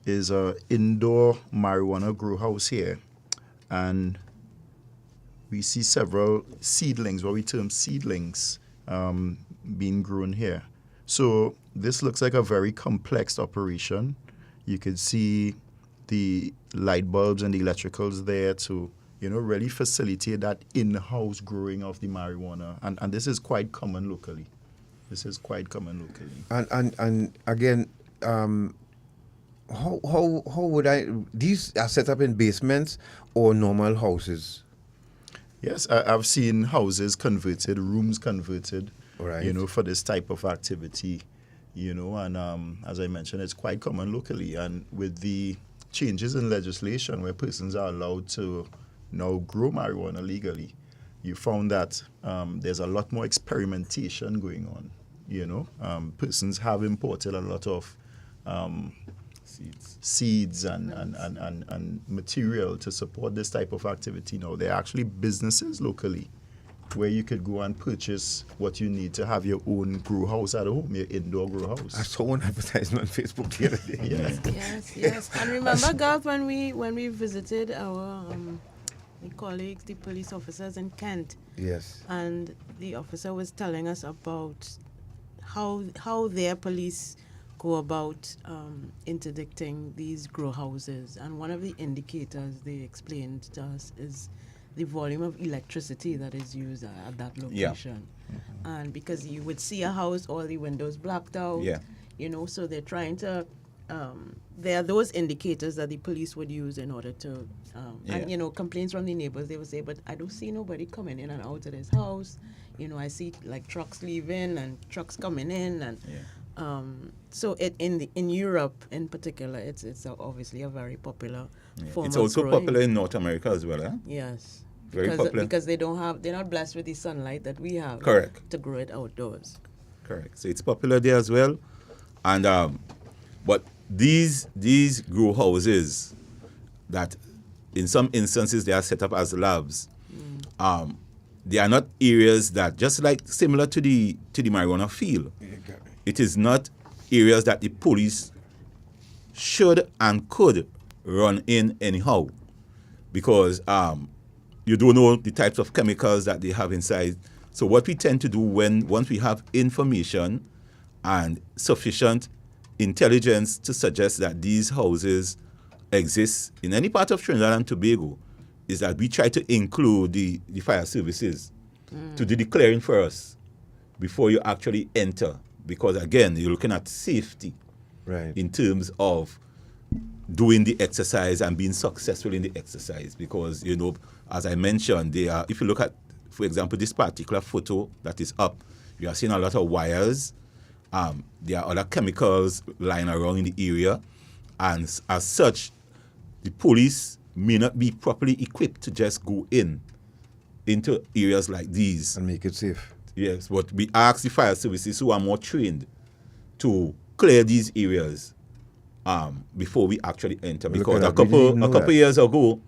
is a indoor marijuana grow house here. And we see several seedlings, what we term seedlings, being grown here. So this looks like a very complex operation. You can see the light bulbs and the electricals there to really facilitate that in-house growing of the marijuana. And this is quite common locally. And again, how would these are set up in basements or normal houses? Yes, I've seen houses converted, rooms converted, right. For this type of activity, and as I mentioned, it's quite common locally. And with the changes in legislation where persons are allowed to now grow marijuana legally, you found that there's a lot more experimentation going on. Persons have imported a lot of seeds and material to support this type of activity. Now, there are actually businesses locally where you could go and purchase what you need to have your own grow house at home, your indoor grow house. I saw one advertisement on Facebook the other day. Yes. And remember, Garth, when we visited our colleagues, the police officers in Kent. Yes. And the officer was telling us about how their police go about interdicting these grow houses. And one of the indicators they explained to us is the volume of electricity that is used at that location. Yeah. Mm-hmm. And because you would see a house, all the windows blacked out. Yeah. So they're trying to there are those indicators that the police would use in order to, and complaints from the neighbors, they would say, but I don't see nobody coming in and out of this house. I see like trucks leaving and trucks coming in, and so in Europe in particular, it's obviously a very popular form. It's of also growing. popular in North America as well, eh? Yes, very popular because they're not blessed with the sunlight that we have. Correct. To grow it outdoors. Correct. So it's popular there as well, and but these grow houses that in some instances they are set up as labs. They are not areas that, just like similar to the marijuana field, it is not areas that the police should and could run in anyhow, because you don't know the types of chemicals that they have inside. So what we tend to do once we have information and sufficient intelligence to suggest that these houses exist in any part of Trinidad and Tobago, is that we try to include the fire services to do the clearing for us before you actually enter. Because again, you're looking at safety, right, in terms of doing the exercise and being successful in the exercise, because, you know, as I mentioned, they are, if you look at, for example, this particular photo that is up, you are seeing a lot of wires. There are other chemicals lying around in the area, and as such, the police may not be properly equipped to just go into areas like these and make it safe. Yes, but we ask the fire services who are more trained to clear these areas before we actually enter. Because a couple years ago,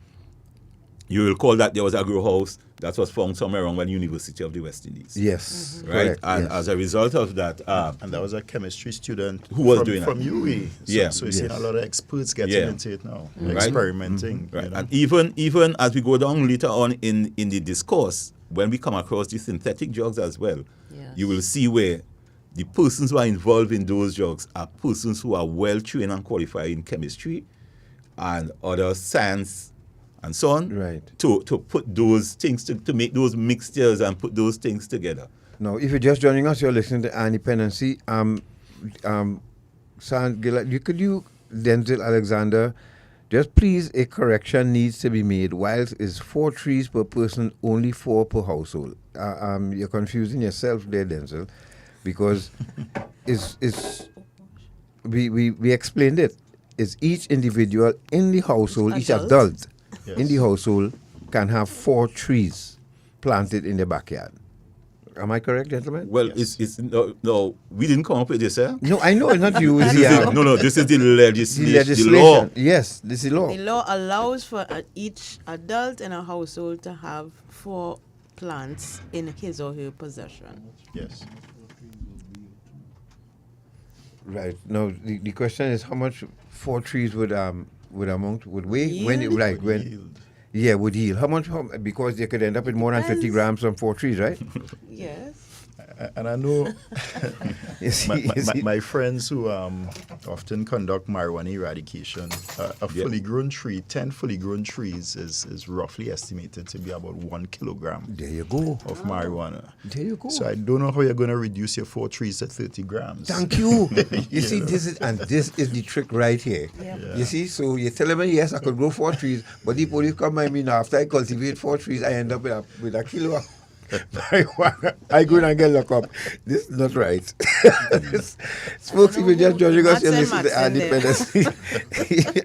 you will recall that there was a grow house that was found somewhere around the University of the West Indies. Yes, right. Correct. And yes. as a result of that, and that was a chemistry student who was doing from that. UWE. So you're seeing a lot of experts getting into it now, experimenting. Right. And even as we go down later on in the discourse, when we come across the synthetic drugs as well, you will see where the persons who are involved in those drugs are persons who are well trained and qualified in chemistry and other science and so on, to put those things, to make those mixtures and put those things together. Now, if you're just joining us, you're listening to Dependency. Gillead, could you, Denzel Alexander, just please, a correction needs to be made. Whilst it's 4 trees per person, only 4 per household. You're confusing yourself there, Denzel, because we explained it. It's each individual in the household, each adult in the household can have 4 trees planted in the backyard. Am I correct, gentlemen? Well, it's no, we didn't come up with this, eh? No, I know, not you. This is the legislation. The law. Yes, this is law. The law allows for each adult in a household to have 4 plants in his or her possession. Yes. Right. Now, the question is how much 4 trees would weigh? Yield. Yeah, would yield. How much? Because they could end up with more than 50 grams from 4 trees, right? Yes. And I know my friends who often conduct marijuana eradication, a fully grown tree, 10 fully grown trees is roughly estimated to be about 1 kilogram there you go. of marijuana. There you go. So I don't know how you're going to reduce your 4 trees to 30 grams. Thank you. You see, this is the trick right here. Yeah. You see, so you're telling me, yes, I could grow 4 trees, but the police come by me now. After I cultivate 4 trees, I end up with a kilo of marijuana. I go and get locked up. This is not right. Folks, if you're just joining us, you're listening to Dependency.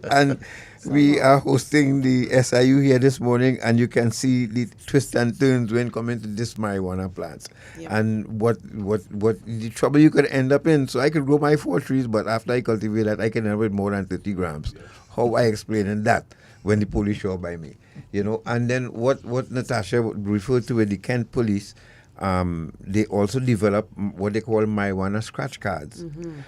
And we are hosting the SIU here this morning, and you can see the twists and turns when coming to this marijuana plants. Yep. And what the trouble you could end up in. So I could grow my 4 trees, but after I cultivate that, I can end up with more than 30 grams. How I explain that when the police show up by me. You know, and then what Natasha referred to with the Kent police, they also develop what they call marijuana scratch cards,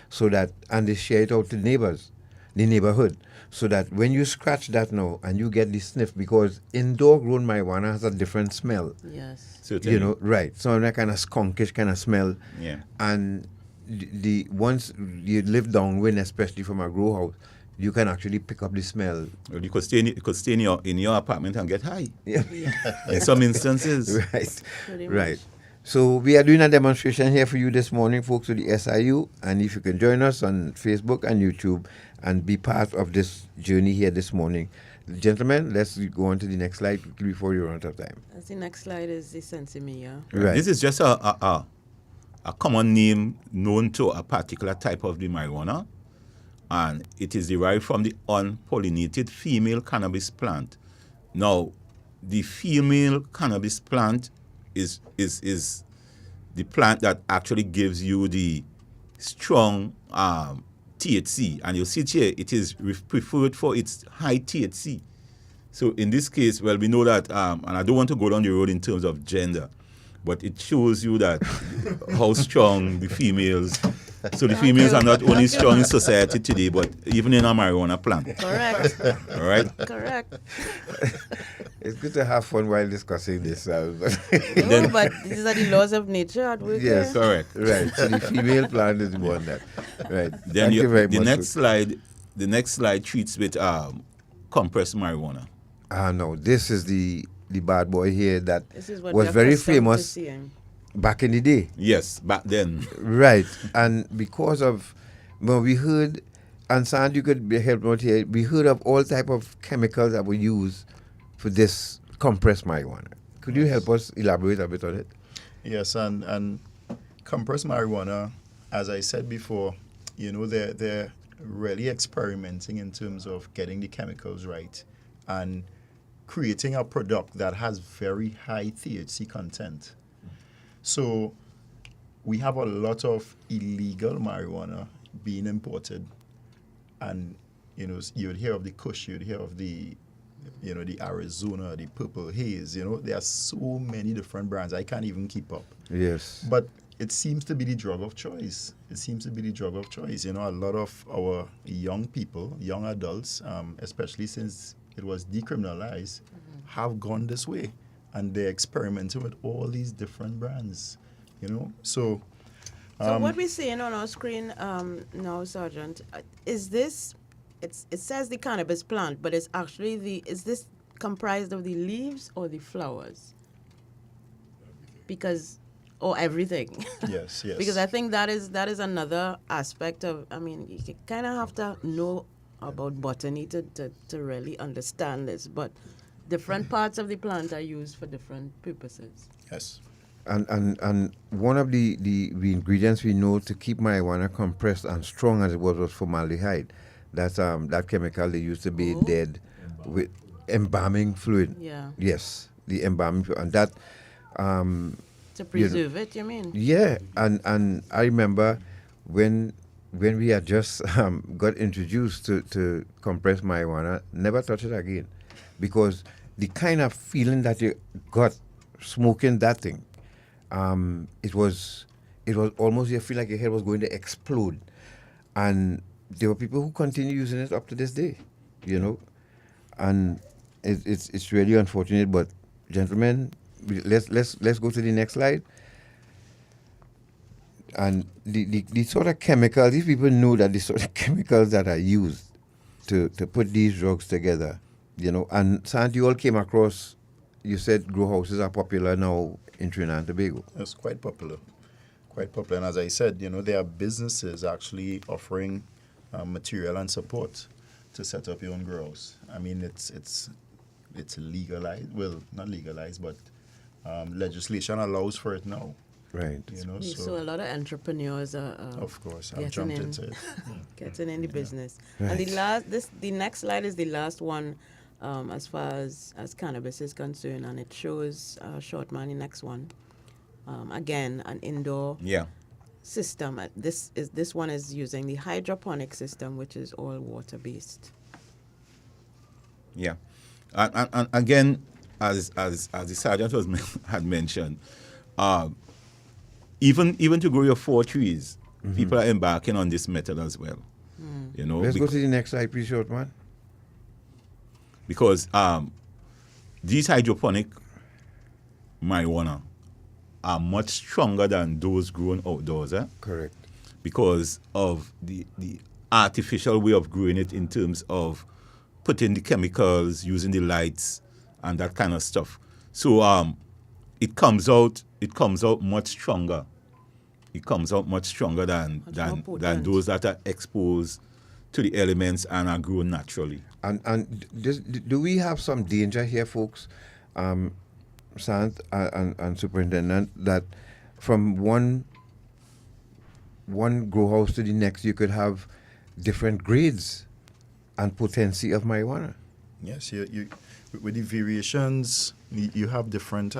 so that, and they share it out to neighbors, the neighborhood, so that when you scratch that now and you get the sniff, because indoor grown marijuana has a different smell. Yes. Certainly. You know, right? So that kind of skunkish kind of smell. Yeah. And the once you live downwind, especially from a grow house, you can actually pick up the smell. Well, you could stay in your apartment and get high. Yeah. In some instances. Right. Right. So we are doing a demonstration here for you this morning, folks, with the SIU. And if you can join us on Facebook and YouTube and be part of this journey here this morning. Gentlemen, let's go on to the next slide before you run out of time. The next slide is the sensimilla. Right. This is just a common name known to a particular type of the marijuana. And it is derived from the unpollinated female cannabis plant. Now, the female cannabis plant is the plant that actually gives you the strong THC. And you'll see it here, it is preferred for its high THC. So in this case, well, we know that, and I don't want to go down the road in terms of gender, but it shows you that how strong the females. So the females are not only strong in society today, but even in a marijuana plant. Correct. All right? Correct. It's good to have fun while discussing this. But these are the laws of nature at work. Yes, here. correct. Right. So the female plant is the one that. Right. Then Thank you very the much. next slide treats with compressed marijuana. No, this is the bad boy here that was very famous back in the day. Yes, back then. Right. And because of, well, we heard And Sand, you could help me out here. We heard of all type of chemicals that were used for this compressed marijuana. Could you help us elaborate a bit on it? Yes, and compressed marijuana, as I said before, they're really experimenting in terms of getting the chemicals right and creating a product that has very high THC content. So we have a lot of illegal marijuana being imported, and you'd hear of the Kush, you'd hear of the Arizona, the Purple Haze. There are so many different brands. I can't even keep up. Yes. But it seems to be the drug of choice. A lot of our young people, young adults, especially since it was decriminalized, have gone this way. And they're experimenting with all these different brands, So what we're seeing on our screen now, Sergeant, is this, it says the cannabis plant, but it's actually is this comprised of the leaves or the flowers? Or everything. Yes. Because I think that is another aspect of, you kind of have to know about botany to really understand this, but different parts of the plant are used for different purposes. Yes. And one of the ingredients we know to keep marijuana compressed and strong as it was formaldehyde. That's that chemical they used to bathe dead with embalming fluid. Yeah. Yes, the embalming fluid. And that... to preserve it, you mean? Yeah, and I remember when we had just got introduced to compressed marijuana, never touch it again, because the kind of feeling that you got smoking that thing, it was almost, you feel like your head was going to explode, and there were people who continue using it up to this day, and it's really unfortunate. But gentlemen, let's go to the next slide. And the sort of chemicals, these people know that the sort of chemicals that are used to put these drugs together, and Sandy, you all came across, you said grow houses are popular now in Trinidad and Tobago. It's quite popular. And as I said, there are businesses actually offering material and support to set up your own grow house. It's legalized, well, not legalized, but legislation allows for it now. Right. So a lot of entrepreneurs are of course, I've jumped into it. Getting in the business. Right. And the next slide is the last one as far as cannabis is concerned, and it shows short man, the next one. Again, an indoor system. This one is using the hydroponic system, which is all water based. Yeah, and again, as the sergeant had mentioned, even to grow your 4 trees, people are embarking on this method as well. Let's go to the next slide, please, short man. Because these hydroponic marijuana are much stronger than those grown outdoors. Correct. Because of the artificial way of growing it, in terms of putting the chemicals, using the lights, and that kind of stuff. So it comes out much stronger. It comes out much stronger than those that are exposed to the elements and are grown naturally. And do we have some danger here, folks, Sant and Superintendent, that from one grow house to the next, you could have different grades and potency of marijuana? Yes, you with the variations, you have different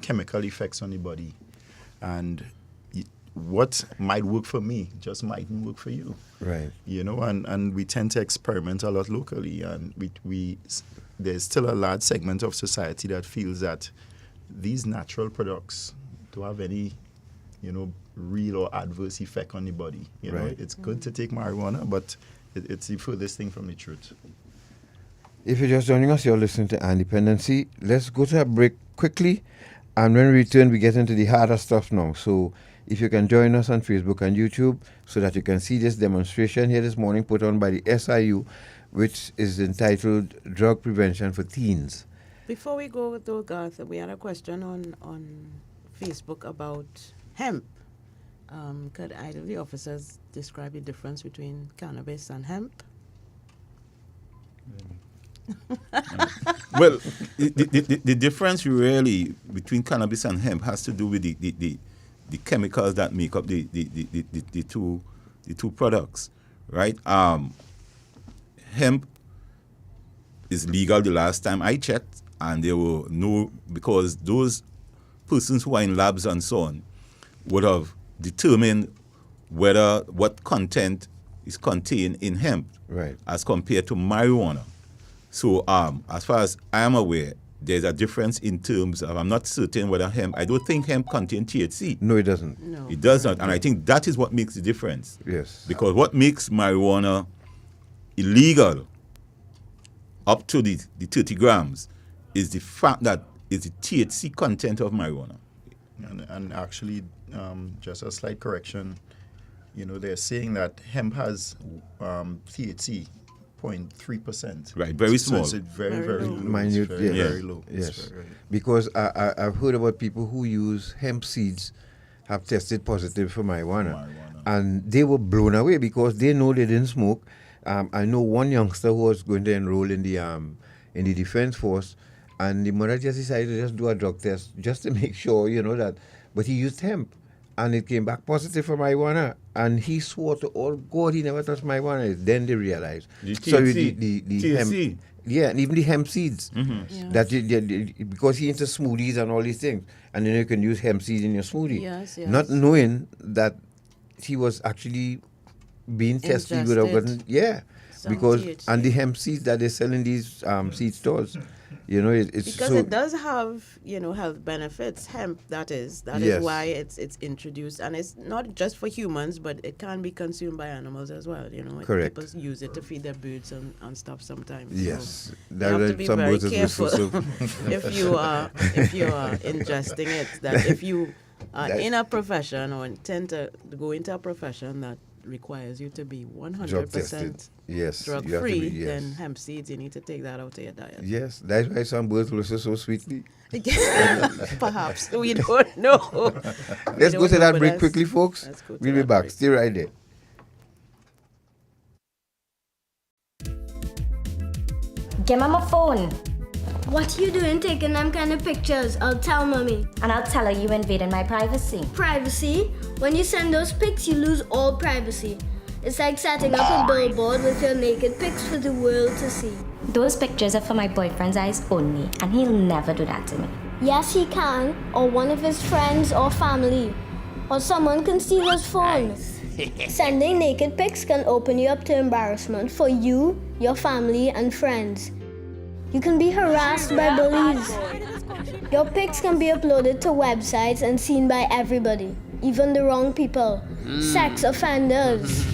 chemical effects on the body, and what might work for me just mightn't work for you. Right. And we tend to experiment a lot locally, and we there's still a large segment of society that feels that these natural products don't have any, real or adverse effect on the body. Right. It's good to take marijuana, but it's the furthest thing from the truth. If you're just joining us, you're listening to Dependency. Let's go to a break quickly, and when we return, we get into the harder stuff now. So if you can join us on Facebook and YouTube so that you can see this demonstration here this morning put on by the SIU, which is entitled Drug Prevention for Teens. Before we go, though, Garth, we had a question on Facebook about hemp. Could either of the officers describe the difference between cannabis and hemp? Well, the difference really between cannabis and hemp has to do with the chemicals that make up the two products, right? Hemp is legal the last time I checked, and there were no, because those persons who are in labs and so on would have determined what content is contained in hemp, right, as compared to marijuana. So as far as I am aware, there's a difference in terms of, I'm not certain whether hemp, I don't think hemp contains THC. No, it doesn't. No. It does not, and I think that is what makes the difference. Yes. Because what makes marijuana illegal up to the 30 grams is the fact that it's the THC content of marijuana. And actually, just a slight correction, they're saying that hemp has THC 0.3%. Right, very small. So it's very low. Minute, It's very, yes. very low. Yes. Because I've heard about people who use hemp seeds have tested positive for marijuana. And they were blown away because they know they didn't smoke. I know one youngster who was going to enroll in the defense force, and the mother just decided to just do a drug test just to make sure, that. But he used hemp, and it came back positive for marijuana. And he swore to all God he never touched marijuana. Then they realized. The THC. hemp, yeah, and even the hemp seeds. Mm-hmm. Yes. That because he into smoothies and all these things, and then you can use hemp seeds in your smoothie. Yes. Not knowing that he was actually being tested without getting because THC. and the hemp seeds that they sell in these seed stores, it's because so it does have health benefits. Hemp, that is why it's introduced, and it's not just for humans, but it can be consumed by animals as well. Correct. People use it to feed their birds and stuff sometimes. Yes, so you have to be very careful if you are ingesting it. That if you are in a profession or intend to go into a profession that requires you to be 100% drug free, then hemp seeds, you need to take that out of your diet. Yes, that's why some birds listen so sweetly. Perhaps. We don't know. Let's go to that break quickly, folks. We'll be back. Stay right there. Give me my phone. What you doing taking them kind of pictures? I'll tell mommy. And I'll tell her you invading my privacy. Privacy? When you send those pics, you lose all privacy. It's like setting up a billboard with your naked pics for the world to see. Those pictures are for my boyfriend's eyes only, and he'll never do that to me. Yes, he can, or one of his friends or family, or someone can steal his phone. Sending naked pics can open you up to embarrassment for you, your family, and friends. You can be harassed by bullies. Your pics can be uploaded to websites and seen by everybody, even the wrong people, sex offenders.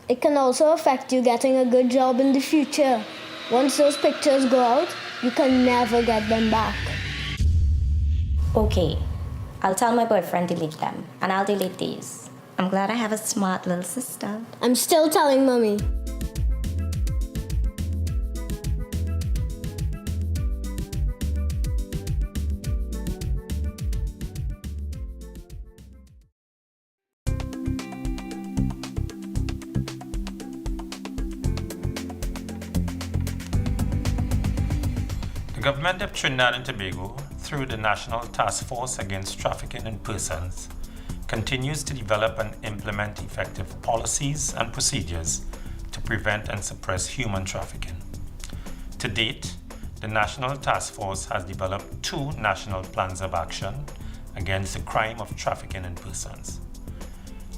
It can also affect you getting a good job in the future. Once those pictures go out, you can never get them back. Okay, I'll tell my boyfriend delete them, and I'll delete these. I'm glad I have a smart little sister. I'm still telling mommy. The government of Trinidad and Tobago, through the National Task Force Against Trafficking in Persons, continues to develop and implement effective policies and procedures to prevent and suppress human trafficking. To date, the National Task Force has developed 2 national plans of action against the crime of trafficking in persons.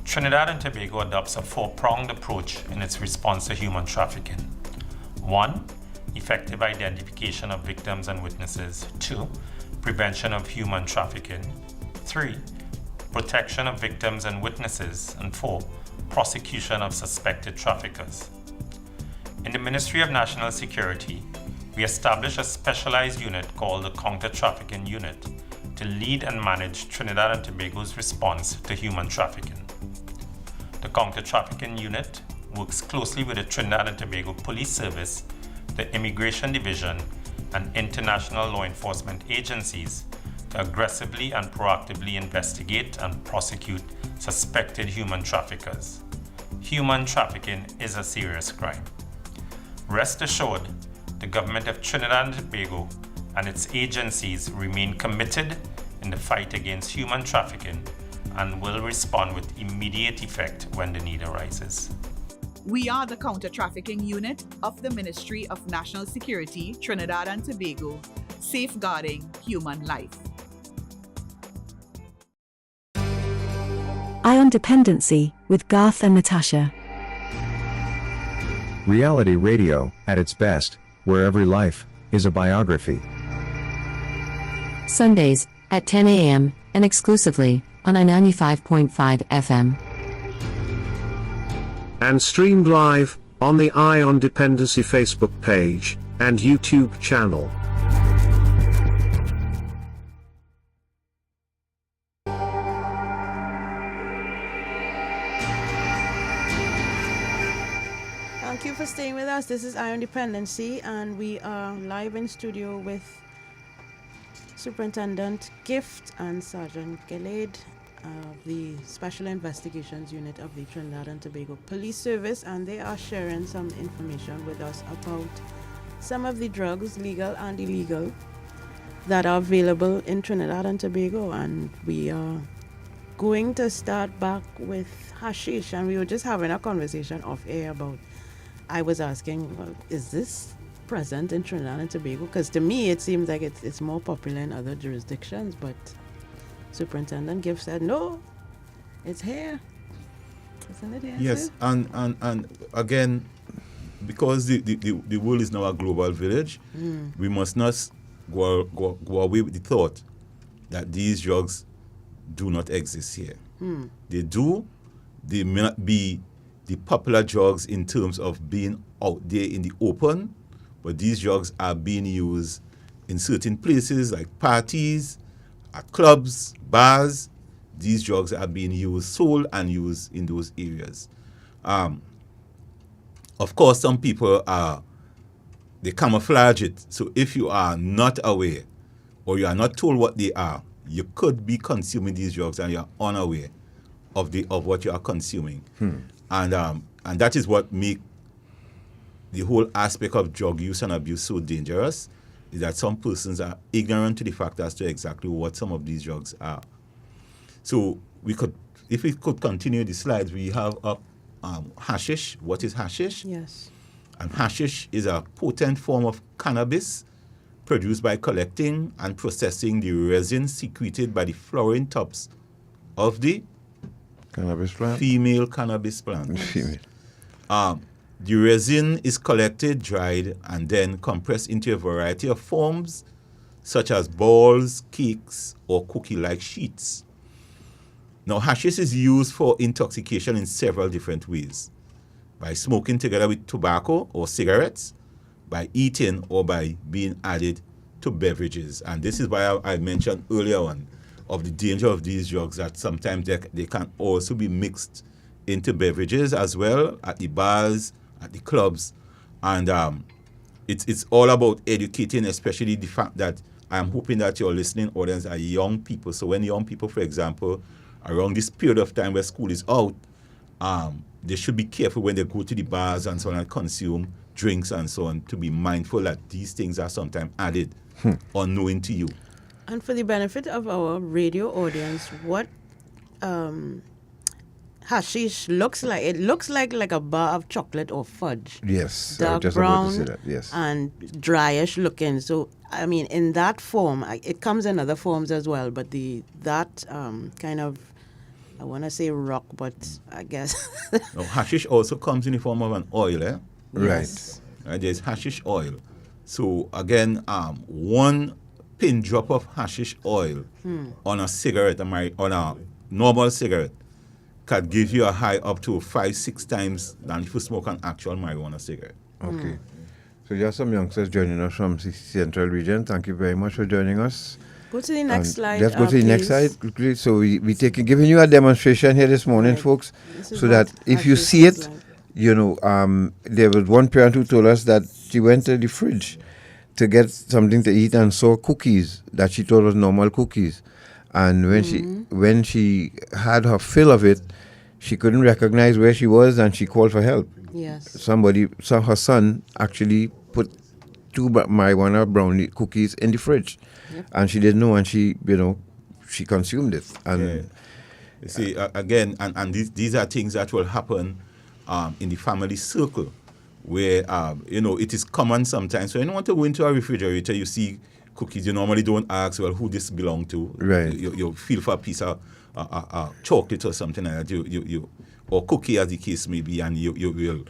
Trinidad and Tobago adopts a 4-pronged approach in its response to human trafficking. 1. Effective identification of victims and witnesses. 2. Prevention of human trafficking. 3. Protection of victims and witnesses. And 4. Prosecution of suspected traffickers. In the Ministry of National Security, we established a specialized unit called the Counter-Trafficking Unit to lead and manage Trinidad and Tobago's response to human trafficking. The Counter-Trafficking Unit works closely with the Trinidad and Tobago Police Service, the Immigration Division, and international law enforcement agencies to aggressively and proactively investigate and prosecute suspected human traffickers. Human trafficking is a serious crime. Rest assured, the government of Trinidad and Tobago and its agencies remain committed in the fight against human trafficking and will respond with immediate effect when the need arises. We are the Counter-Trafficking Unit of the Ministry of National Security, Trinidad and Tobago, safeguarding human life. Ion Dependency with Garth and Natasha. Reality radio, at its best, where every life is a biography. Sundays, at 10 a.m., and exclusively, on I-95.5 FM. And streamed live on the Ion Dependency Facebook page and YouTube channel. Thank you for staying with us. This is Ion Dependency, and we are live in studio with Superintendent Gift and Sergeant Gillead of the Special Investigations Unit of the Trinidad and Tobago Police Service, and they are sharing some information with us about some of the drugs, legal and illegal, that are available in Trinidad and Tobago. And we are going to start back with hashish, and we were just having a conversation off air about, I was asking, well, is this present in Trinidad and Tobago? Because to me it seems like it's more popular in other jurisdictions, but Superintendent Gift said no, it's here. Isn't it here? Yes, too? and again, because the world is now a global village, we must not go away with the thought that these drugs do not exist here. They do. They may not be the popular drugs in terms of being out there in the open, but these drugs are being used in certain places like parties, at clubs, bars. These drugs are being used, sold and used in those areas. Of course, some people they camouflage it. So if you are not aware or you are not told what they are, you could be consuming these drugs and you are unaware of what you are consuming. And that is what makes the whole aspect of drug use and abuse so dangerous, is that some persons are ignorant to the fact as to exactly what some of these drugs are. So if we could continue the slides, we have up hashish. What is hashish? Yes. And hashish is a potent form of cannabis produced by collecting and processing the resin secreted by the flowering tops of the cannabis plant? Female cannabis plant. Female. The resin is collected, dried, and then compressed into a variety of forms, such as balls, cakes, or cookie-like sheets. Now, hashish is used for intoxication in several different ways: by smoking together with tobacco or cigarettes, by eating, or by being added to beverages. And this is why I mentioned earlier on of the danger of these drugs, that sometimes they can also be mixed into beverages as well, at the bars, at the clubs. And it's all about educating, especially the fact that I'm hoping that your listening audience are young people. So when young people, for example, around this period of time where school is out, they should be careful when they go to the bars and so on and consume drinks and so on, to be mindful that these things are sometimes added unknowing to you. And for the benefit of our radio audience, what hashish looks like? It looks like a bar of chocolate or fudge. Yes, dark just brown about to say that. Yes, and dryish looking. So I mean, in that form, it comes in other forms as well. But that kind of, I want to say rock, but I guess. Now, hashish also comes in the form of an oil, eh? Yes. Right. There's hashish oil. So again, one pin drop of hashish oil on a cigarette, on a normal cigarette, can give you a high up to 5-6 times than if you smoke an actual marijuana cigarette. Okay. So you have some youngsters joining us from the Central Region. Thank you very much for joining us. Go to the next slide. Let's go to the next please. slide quickly. So we giving you a demonstration here this morning, folks, so that if you see it, there was one parent who told us that she went to the fridge to get something to eat and saw cookies that she thought was normal cookies. And when she had her fill of it, she couldn't recognize where she was, and she called for help. Yes. Her son actually put 2 marijuana brownie cookies in the fridge, and she didn't know, and she consumed it. And you see, again, and these are things that will happen in the family circle, where it is common sometimes. So when you want to go into a refrigerator, you see cookies, you normally don't ask, well, who this belong to. Right. You feel for a piece of chocolate or something like that, you or cookie as the case may be, and you'll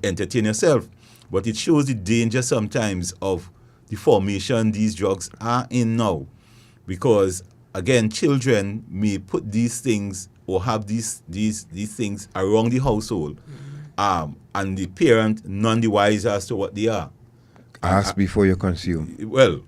entertain yourself. But it shows the danger sometimes of the formation these drugs are in now, because again, children may put these things or have these things around the household, and the parent none the wiser as to what they are. Ask before you consume. Well,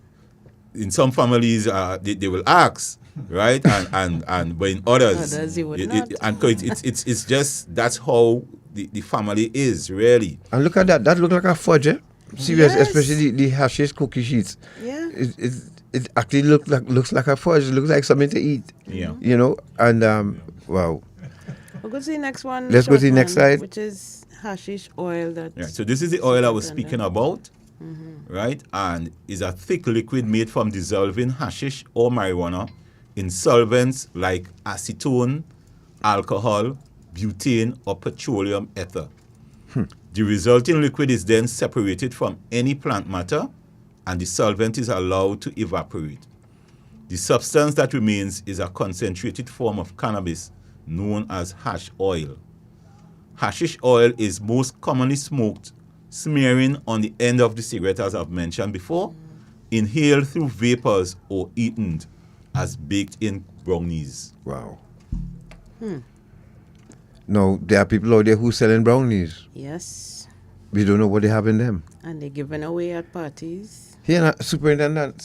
in some families, they will ask, right? and but in others you would not. And it's just that's how the family is really. And look at that. That looks like a fudge, eh? Serious, especially the hashish cookie sheets. Yeah. It actually looks like a fudge. It looks like something to eat. Yeah. And wow. We'll go to the next one. Let's go to the next slide. Which is hashish oil. So this is the oil I was speaking about. Right, and is a thick liquid made from dissolving hashish or marijuana in solvents like acetone, alcohol, butane, or petroleum ether. The resulting liquid is then separated from any plant matter, and the solvent is allowed to evaporate. The substance that remains is a concentrated form of cannabis known as hash oil. Hashish oil is most commonly smoked, smearing on the end of the cigarette, as I've mentioned before, inhaled through vapors, or eaten as baked-in brownies. Wow. Now, there are people out there who selling brownies. Yes. We don't know what they have in them. And they're given away at parties. Here, Superintendent,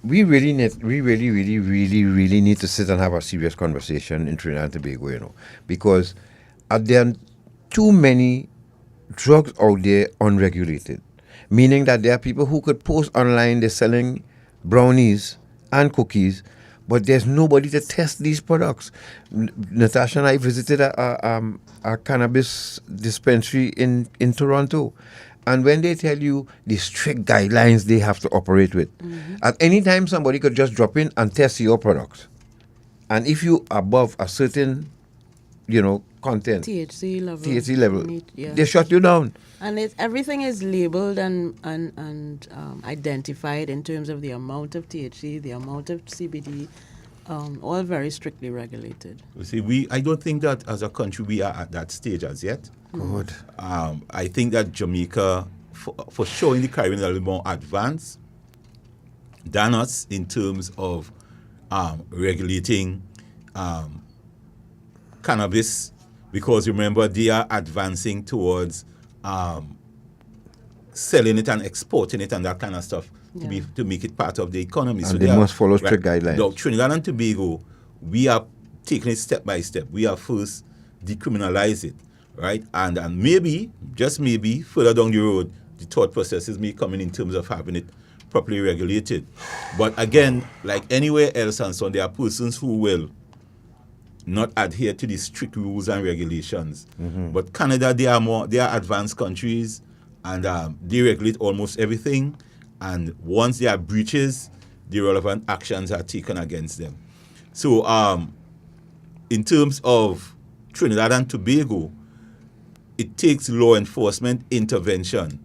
we really need to sit and have a serious conversation in Trinidad and Tobago, because there are too many drugs out there unregulated, meaning that there are people who could post online they're selling brownies and cookies, but there's nobody to test these products. Natasha and I visited a cannabis dispensary in Toronto, and when they tell you the strict guidelines they have to operate with, at any time somebody could just drop in and test your product, and if you above a certain content, THC level, they shut you down. And everything is labeled and identified in terms of the amount of THC, the amount of CBD, all very strictly regulated. You see, I don't think that as a country we are at that stage as yet. Good. I think that Jamaica, for sure in the Caribbean, is a little more advanced than us in terms of regulating cannabis, because remember, they are advancing towards selling it and exporting it and that kind of stuff to make it part of the economy. And so they must follow strict guidelines. Now, Trinidad and Tobago, we are taking it step by step. We are first decriminalize it, right? And maybe, just maybe, further down the road, the thought processes may come in terms of having it properly regulated. But again, like anywhere else and so on, there are persons who will not adhere to the strict rules and regulations. But Canada, they are advanced countries, and they regulate almost everything. And once there are breaches, the relevant actions are taken against them. So in terms of Trinidad and Tobago, it takes law enforcement intervention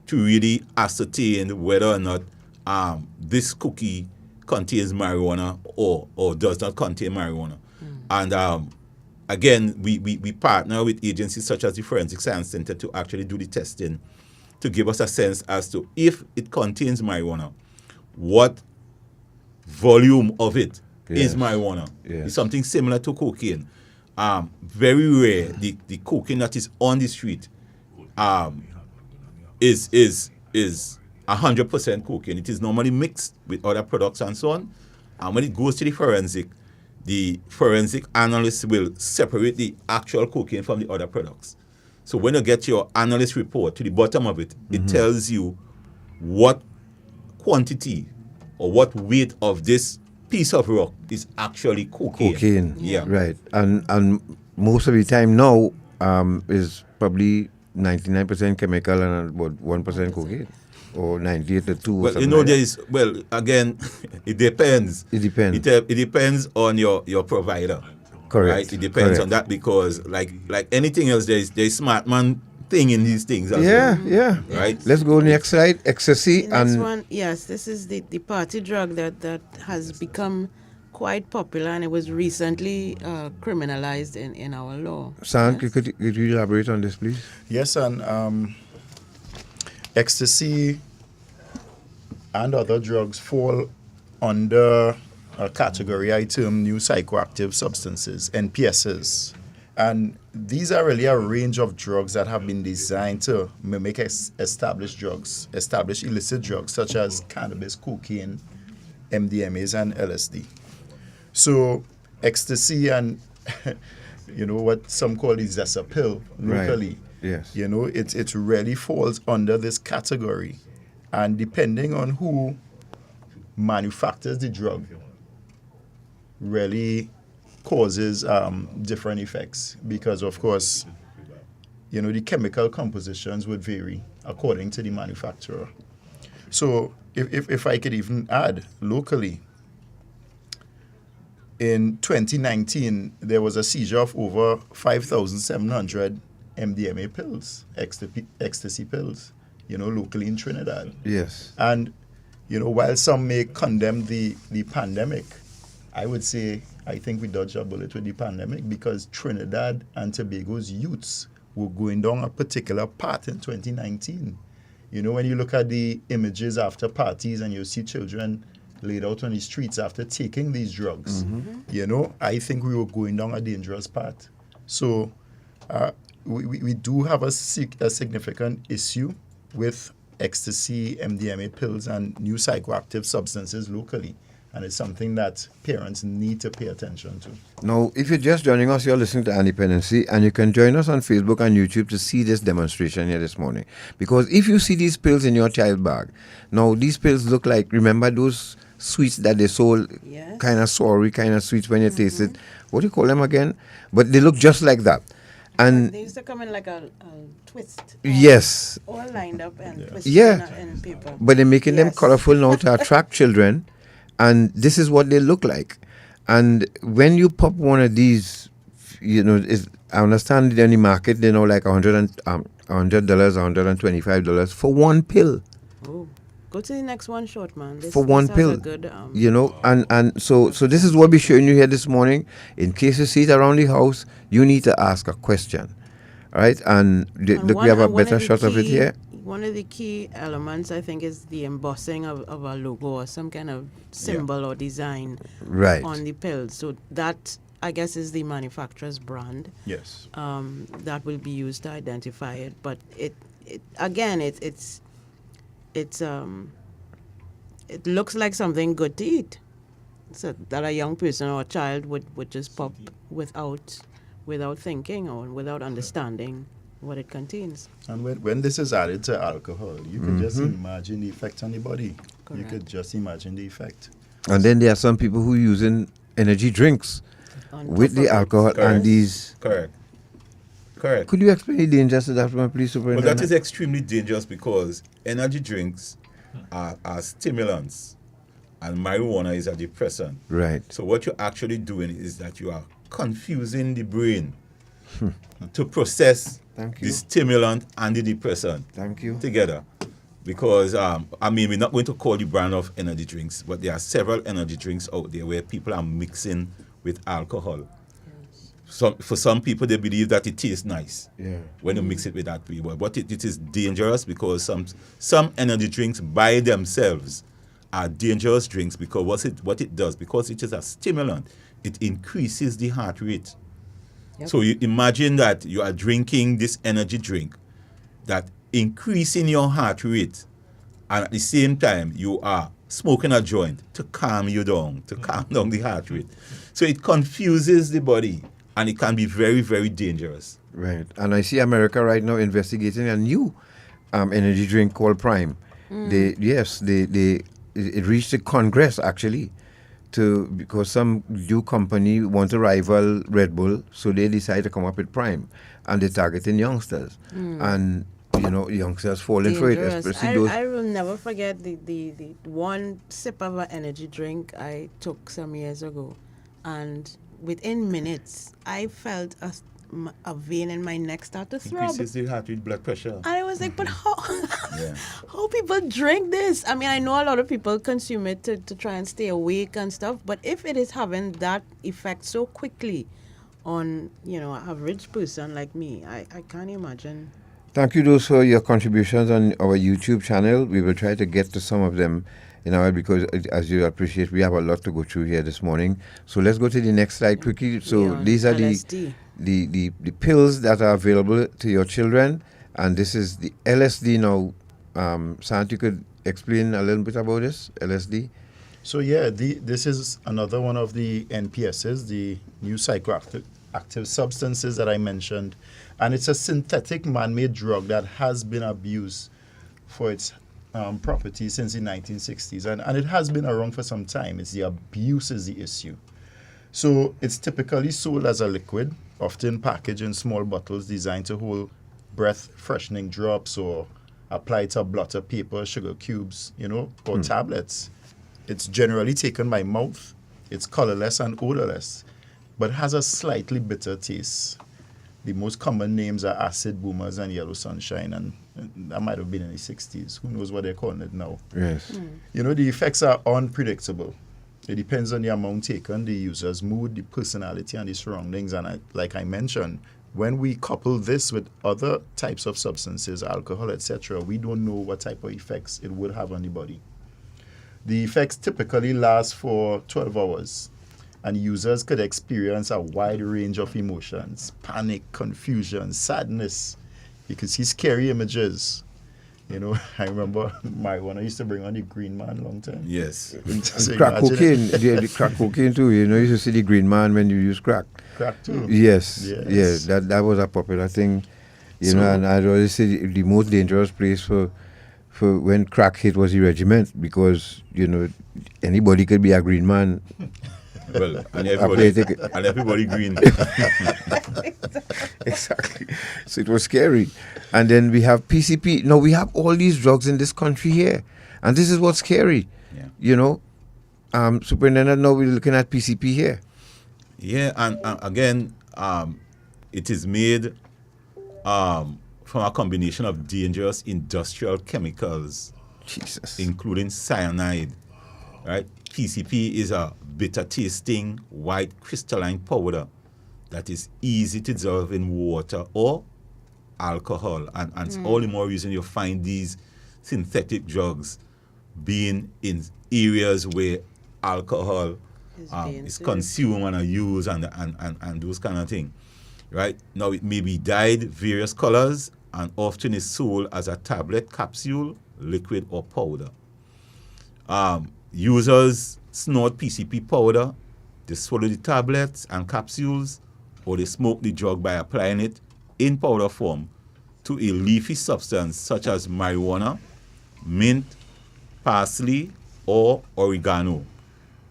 to really ascertain whether or not this cookie contains marijuana or does not contain marijuana. And again, we partner with agencies such as the Forensic Science Center to actually do the testing to give us a sense as to if it contains marijuana, what volume of it is marijuana. It's something similar to cocaine. Very rare, the cocaine that is on the street is 100% cocaine. It is normally mixed with other products and so on. And when it goes to the forensic analyst will separate the actual cocaine from the other products. So when you get your analyst report, to the bottom of it, it tells you what quantity or what weight of this piece of rock is actually cocaine. Yeah. Right. And most of the time now is probably 99% chemical and about 1% cocaine. Or 98 to 2 or Well, something there like that. is, well, again, it depends. It depends. It depends on your provider. Correct. Right? It depends Correct. on that because, like anything else, there's smart man thing in these things as Yeah, well. yeah. Right? Let's go next slide. Ecstasy The next and one, yes, this is the party drug that has become quite popular, and it was recently criminalized in our law. San, could you elaborate on this, please? Yes, and ecstasy and other drugs fall under a category I term new psychoactive substances, NPSs. And these are really a range of drugs that have been designed to mimic established drugs, established illicit drugs such as cannabis, cocaine, MDMAs, and LSD. So ecstasy and what some call the Zessa pill locally. Right. Yes. It really falls under this category. And depending on who manufactures the drug, really causes different effects because, of course, the chemical compositions would vary according to the manufacturer. So if I could even add locally, in 2019, there was a seizure of over 5,700 MDMA pills, ecstasy pills, locally in Trinidad. Yes. And, while some may condemn the pandemic, I would say I think we dodged a bullet with the pandemic because Trinidad and Tobago's youths were going down a particular path in 2019. When you look at the images after parties and you see children laid out on the streets after taking these drugs, I think we were going down a dangerous path. So we do have a significant issue with ecstasy, MDMA pills, and new psychoactive substances locally. And it's something that parents need to pay attention to. Now, if you're just joining us, you're listening to Independency, and you can join us on Facebook and YouTube to see this demonstration here this morning. Because if you see these pills in your child bag, now these pills look like, remember those sweets that they sold, kind of sorry, kind of sweets when you taste it. What do you call them again? But they look just like that. And they used to come in like a twist. Yes. All lined up and twisted in paper. But they're making them colorful now to attract children. And this is what they look like. And when you pop one of these, I understand they're in the market, they know like $100, $125 for one pill. Oh, go to the next one short, man. For one has pill, a good, and so this is what we're showing you here this morning. In case you see it around the house, you need to ask a question. All right? And look, we have a better shot of it here. One of the key elements, I think, is the embossing of a logo or some kind of symbol or design on the pill. So that, I guess, is the manufacturer's brand. Yes. That will be used to identify it. But it looks like something good to eat. So that a young person or a child would just pop without thinking or without understanding what it contains. And when this is added to alcohol, you can just imagine the effect on the body. Correct. You could just imagine the effect. And then there are some people who are using energy drinks with the alcohol and these. Correct. Could you explain the dangers of that one, please, Superintendent? Well, that is extremely dangerous because energy drinks are stimulants and marijuana is a depressant. Right. So what you're actually doing is that you are confusing the brain to process the stimulant and the depressant together. Because, we're not going to call the brand of energy drinks, but there are several energy drinks out there where people are mixing with alcohol. So for some people, they believe that it tastes nice when you mix it with that way. But it is dangerous because some energy drinks by themselves are dangerous drinks because what it does, because it is a stimulant, it increases the heart rate. Yep. So you imagine that you are drinking this energy drink that increasing your heart rate, and at the same time you are smoking a joint to calm you down, to calm down the heart rate. So it confuses the body and it can be very, very dangerous. Right. And I see America right now investigating a new energy drink called Prime, It reached the Congress actually, because some new company want to rival Red Bull, so they decide to come up with Prime, and they're targeting youngsters, and youngsters falling for it, especially those. I will never forget the one sip of an energy drink I took some years ago, and within minutes I felt a vein in my neck start to throb. Increases the heart rate, blood pressure. And I was like, but how how people drink this? I mean, I know a lot of people consume it to try and stay awake and stuff, but if it is having that effect so quickly on, an average person like me, I can't imagine. Thank you, those, for your contributions on our YouTube channel. We will try to get to some of them because, as you appreciate, we have a lot to go through here this morning. So let's go to the next slide quickly. So these are the pills that are available to your children, and this is the LSD now. Sant, you could explain a little bit about this LSD? So this is another one of the NPSs, the new psychoactive substances that I mentioned. And it's a synthetic man-made drug that has been abused for its properties since the 1960s. And it has been around for some time. It's the abuse is the issue. So it's typically sold as a liquid, often packaged in small bottles designed to hold breath-freshening drops or applied to blotter paper, sugar cubes, or tablets. It's generally taken by mouth. It's colorless and odorless, but has a slightly bitter taste. The most common names are acid boomers and yellow sunshine, and that might have been in the 60s. Who knows what they're calling it now? Yes. The effects are unpredictable. It depends on the amount taken, the user's mood, the personality, and the surroundings. And like I mentioned, when we couple this with other types of substances, alcohol, etc., we don't know what type of effects it would have on the body. The effects typically last for 12 hours. And users could experience a wide range of emotions: panic, confusion, sadness. You could see scary images. I remember marijuana used to bring on the green man long time. Yes. So crack cocaine, the crack cocaine too. You used to see the green man when you use crack. Crack too. Yes. That was a popular thing. And I'd always say the most dangerous place for when crack hit was the regiment, because anybody could be a green man. Well, and everybody green. Exactly. So it was scary. And then we have PCP. Now we have all these drugs in this country here, and this is what's scary. Yeah. Superintendent, now we're looking at PCP here. Yeah, and again, it is made from a combination of dangerous industrial chemicals, including cyanide. Right? PCP is a bitter-tasting white crystalline powder that is easy to dissolve in water or alcohol. And it's all the more reason you find these synthetic drugs being in areas where alcohol is consumed and used and those kind of things. Right? Now, it may be dyed various colors and often is sold as a tablet, capsule, liquid, or powder. Users snort PCP powder, they swallow the tablets and capsules, or they smoke the drug by applying it in powder form to a leafy substance such as marijuana, mint, parsley, or oregano.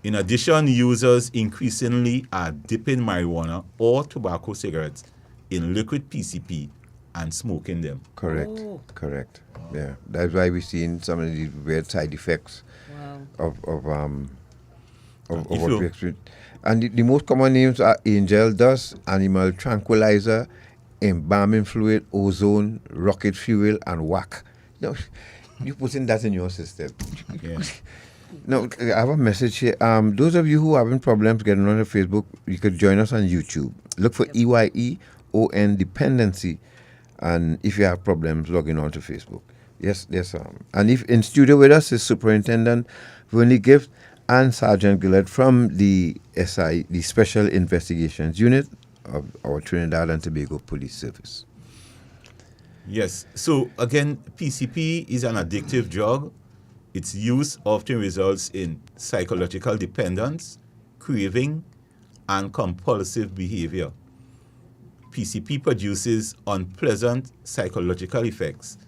In addition, users increasingly are dipping marijuana or tobacco cigarettes in liquid PCP and smoking them. Correct. Yeah, that's why we're seeing some of the weird side effects of what we experience. And the most common names are angel dust, animal tranquilizer, embalming fluid, ozone, rocket fuel, and whack. You're putting that in your system. Yeah. Now, I have a message here. Those of you who are having problems getting on the Facebook, you could join us on YouTube. Look for EYEON Dependency. And if you have problems, logging on to Facebook. Yes. And if in studio with us is Superintendent Vernly Gift and Sergeant Gillead from the SI, the Special Investigations Unit of our Trinidad and Tobago Police Service. Yes. So again, PCP is an addictive drug. Its use often results in psychological dependence, craving, and compulsive behavior. PCP produces unpleasant psychological effects,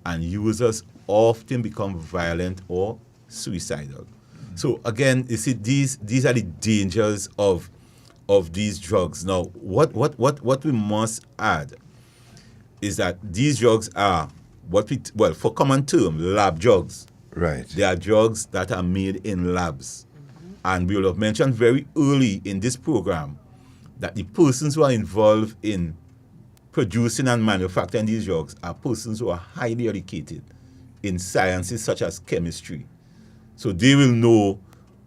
and users often become violent or suicidal. So again, you see, these are the dangers of these drugs. Now, what we must add is that these drugs are for common term, lab drugs. Right. They are drugs that are made in labs. And we will have mentioned very early in this program that the persons who are involved in producing and manufacturing these drugs are persons who are highly educated in sciences such as chemistry. So they will know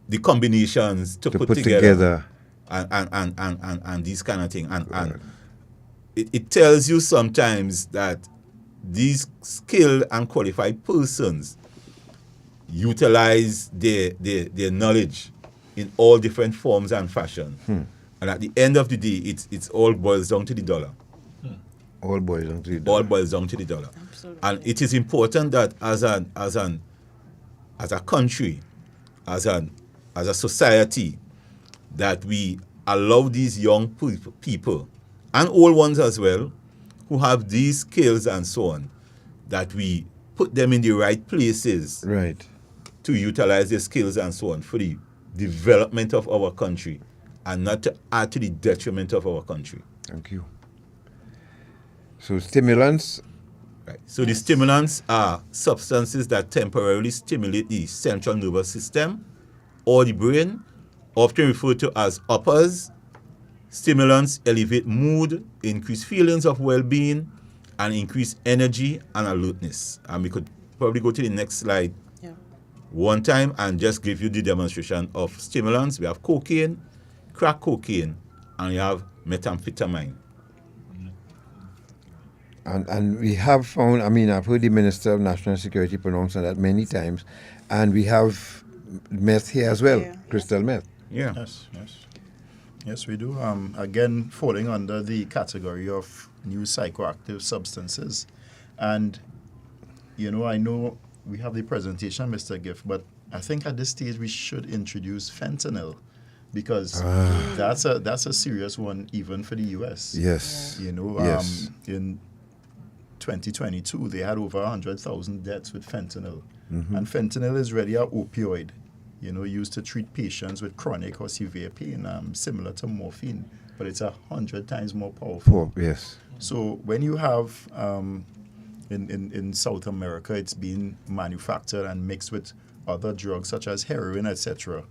the combinations to put together. And these kind of things. And it tells you sometimes that these skilled and qualified persons utilize their knowledge in all different forms and fashion. And at the end of the day, it's all boils down to the dollar. All boils down to the dollar. All boils down to the dollar. Absolutely. And it is important that as a country, as a society, that we allow these young people and old ones as well, who have these skills and so on, that we put them in the right places, right, to utilize their skills and so on for the development of our country, and not to add to the detriment of our country. Thank you. So stimulants. Right. So the stimulants are substances that temporarily stimulate the central nervous system or the brain, often referred to as uppers. Stimulants elevate mood, increase feelings of well-being, and increase energy and alertness. And we could probably go to the next slide one time and just give you the demonstration of stimulants. We have cocaine, crack cocaine, and you have methamphetamine. And we have found, I've heard the Minister of National Security pronounce that many times, and we have meth here as well, crystal meth. Yeah. Yes, we do. Again, falling under the category of new psychoactive substances. And, I know we have the presentation, Mr. Gift, but I think at this stage we should introduce fentanyl, because that's a serious one even for the U.S. Yes. Yes. In 2022, they had over 100,000 deaths with fentanyl. Mm-hmm. And fentanyl is really an opioid, used to treat patients with chronic or severe pain, similar to morphine, but it's 100 times more powerful. Yes. So when you have, in South America, it's being manufactured and mixed with other drugs such as heroin, etc.,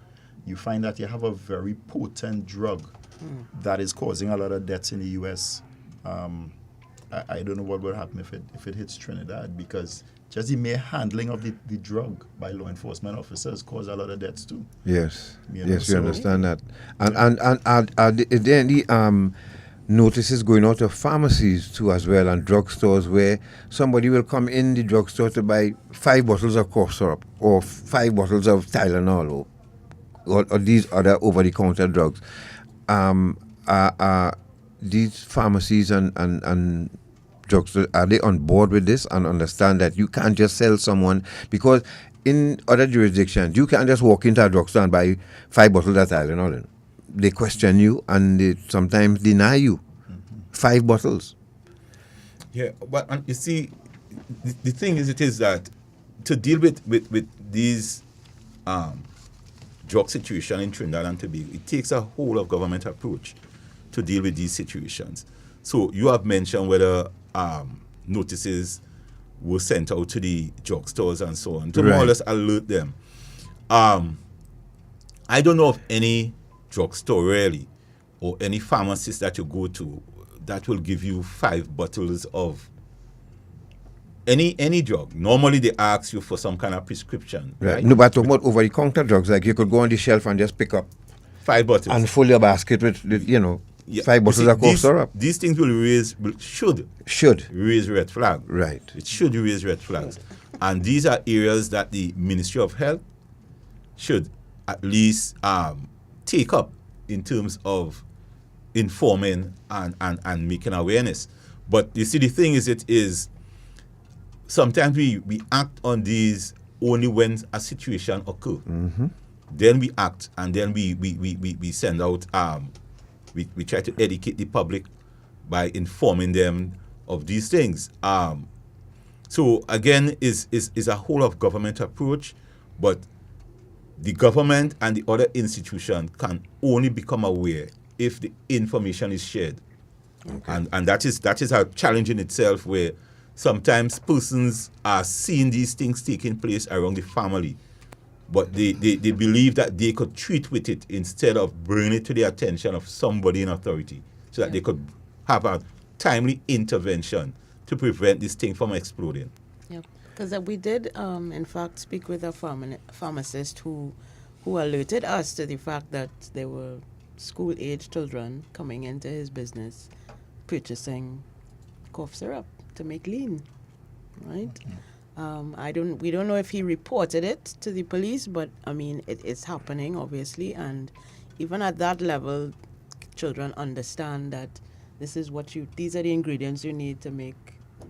you find that you have a very potent drug that is causing a lot of deaths in the U.S. I don't know what will happen if it hits Trinidad, because just the mere handling of the drug by law enforcement officers cause a lot of deaths too. Yes, we understand that. And are there any notices going out of pharmacies too as well, and drugstores, where somebody will come in the drugstore to buy 5 bottles of cough syrup or 5 bottles of Tylenol or these other over-the-counter drugs? Are these pharmacies and drugstores, are they on board with this and understand that you can't just sell someone? Because in other jurisdictions, you can't just walk into a drugstore and buy 5 bottles of Tylenol. They question you and they sometimes deny you 5 bottles. Yeah, but you see, the thing is that to deal with these drug situation in Trinidad and Tobago, it takes a whole of government approach to deal with these situations. So you have mentioned whether notices were sent out to the drugstores and so on to more or less alert them. I don't know of any drugstore really, or any pharmacist that you go to that will give you 5 bottles of any drug. Normally they ask you for some kind of prescription. Right? No, but talking about over-the-counter drugs, like you could go on the shelf and just pick up 5 bottles and fill your basket with 5 bottles of cough syrup. These things should raise red flags. Right. It should raise red flags. And these are areas that the Ministry of Health should at least take up in terms of informing and making awareness. But you see, the thing is sometimes we act on these only when a situation occurs. Mm-hmm. Then we act, and then we send out, we try to educate the public by informing them of these things. So again, is a whole of government approach, but the government and the other institution can only become aware if the information is shared. Okay. And that is a challenge in itself, where sometimes persons are seeing these things taking place around the family, but they believe that they could treat with it instead of bringing it to the attention of somebody in authority, so that they could have a timely intervention to prevent this thing from exploding. Yep. Because we did, in fact, speak with a pharmacist who alerted us to the fact that there were school-age children coming into his business purchasing cough syrup to make lean, right? We don't know if he reported it to the police, but I mean, it is happening, obviously, and even at that level, children understand that these are the ingredients you need to make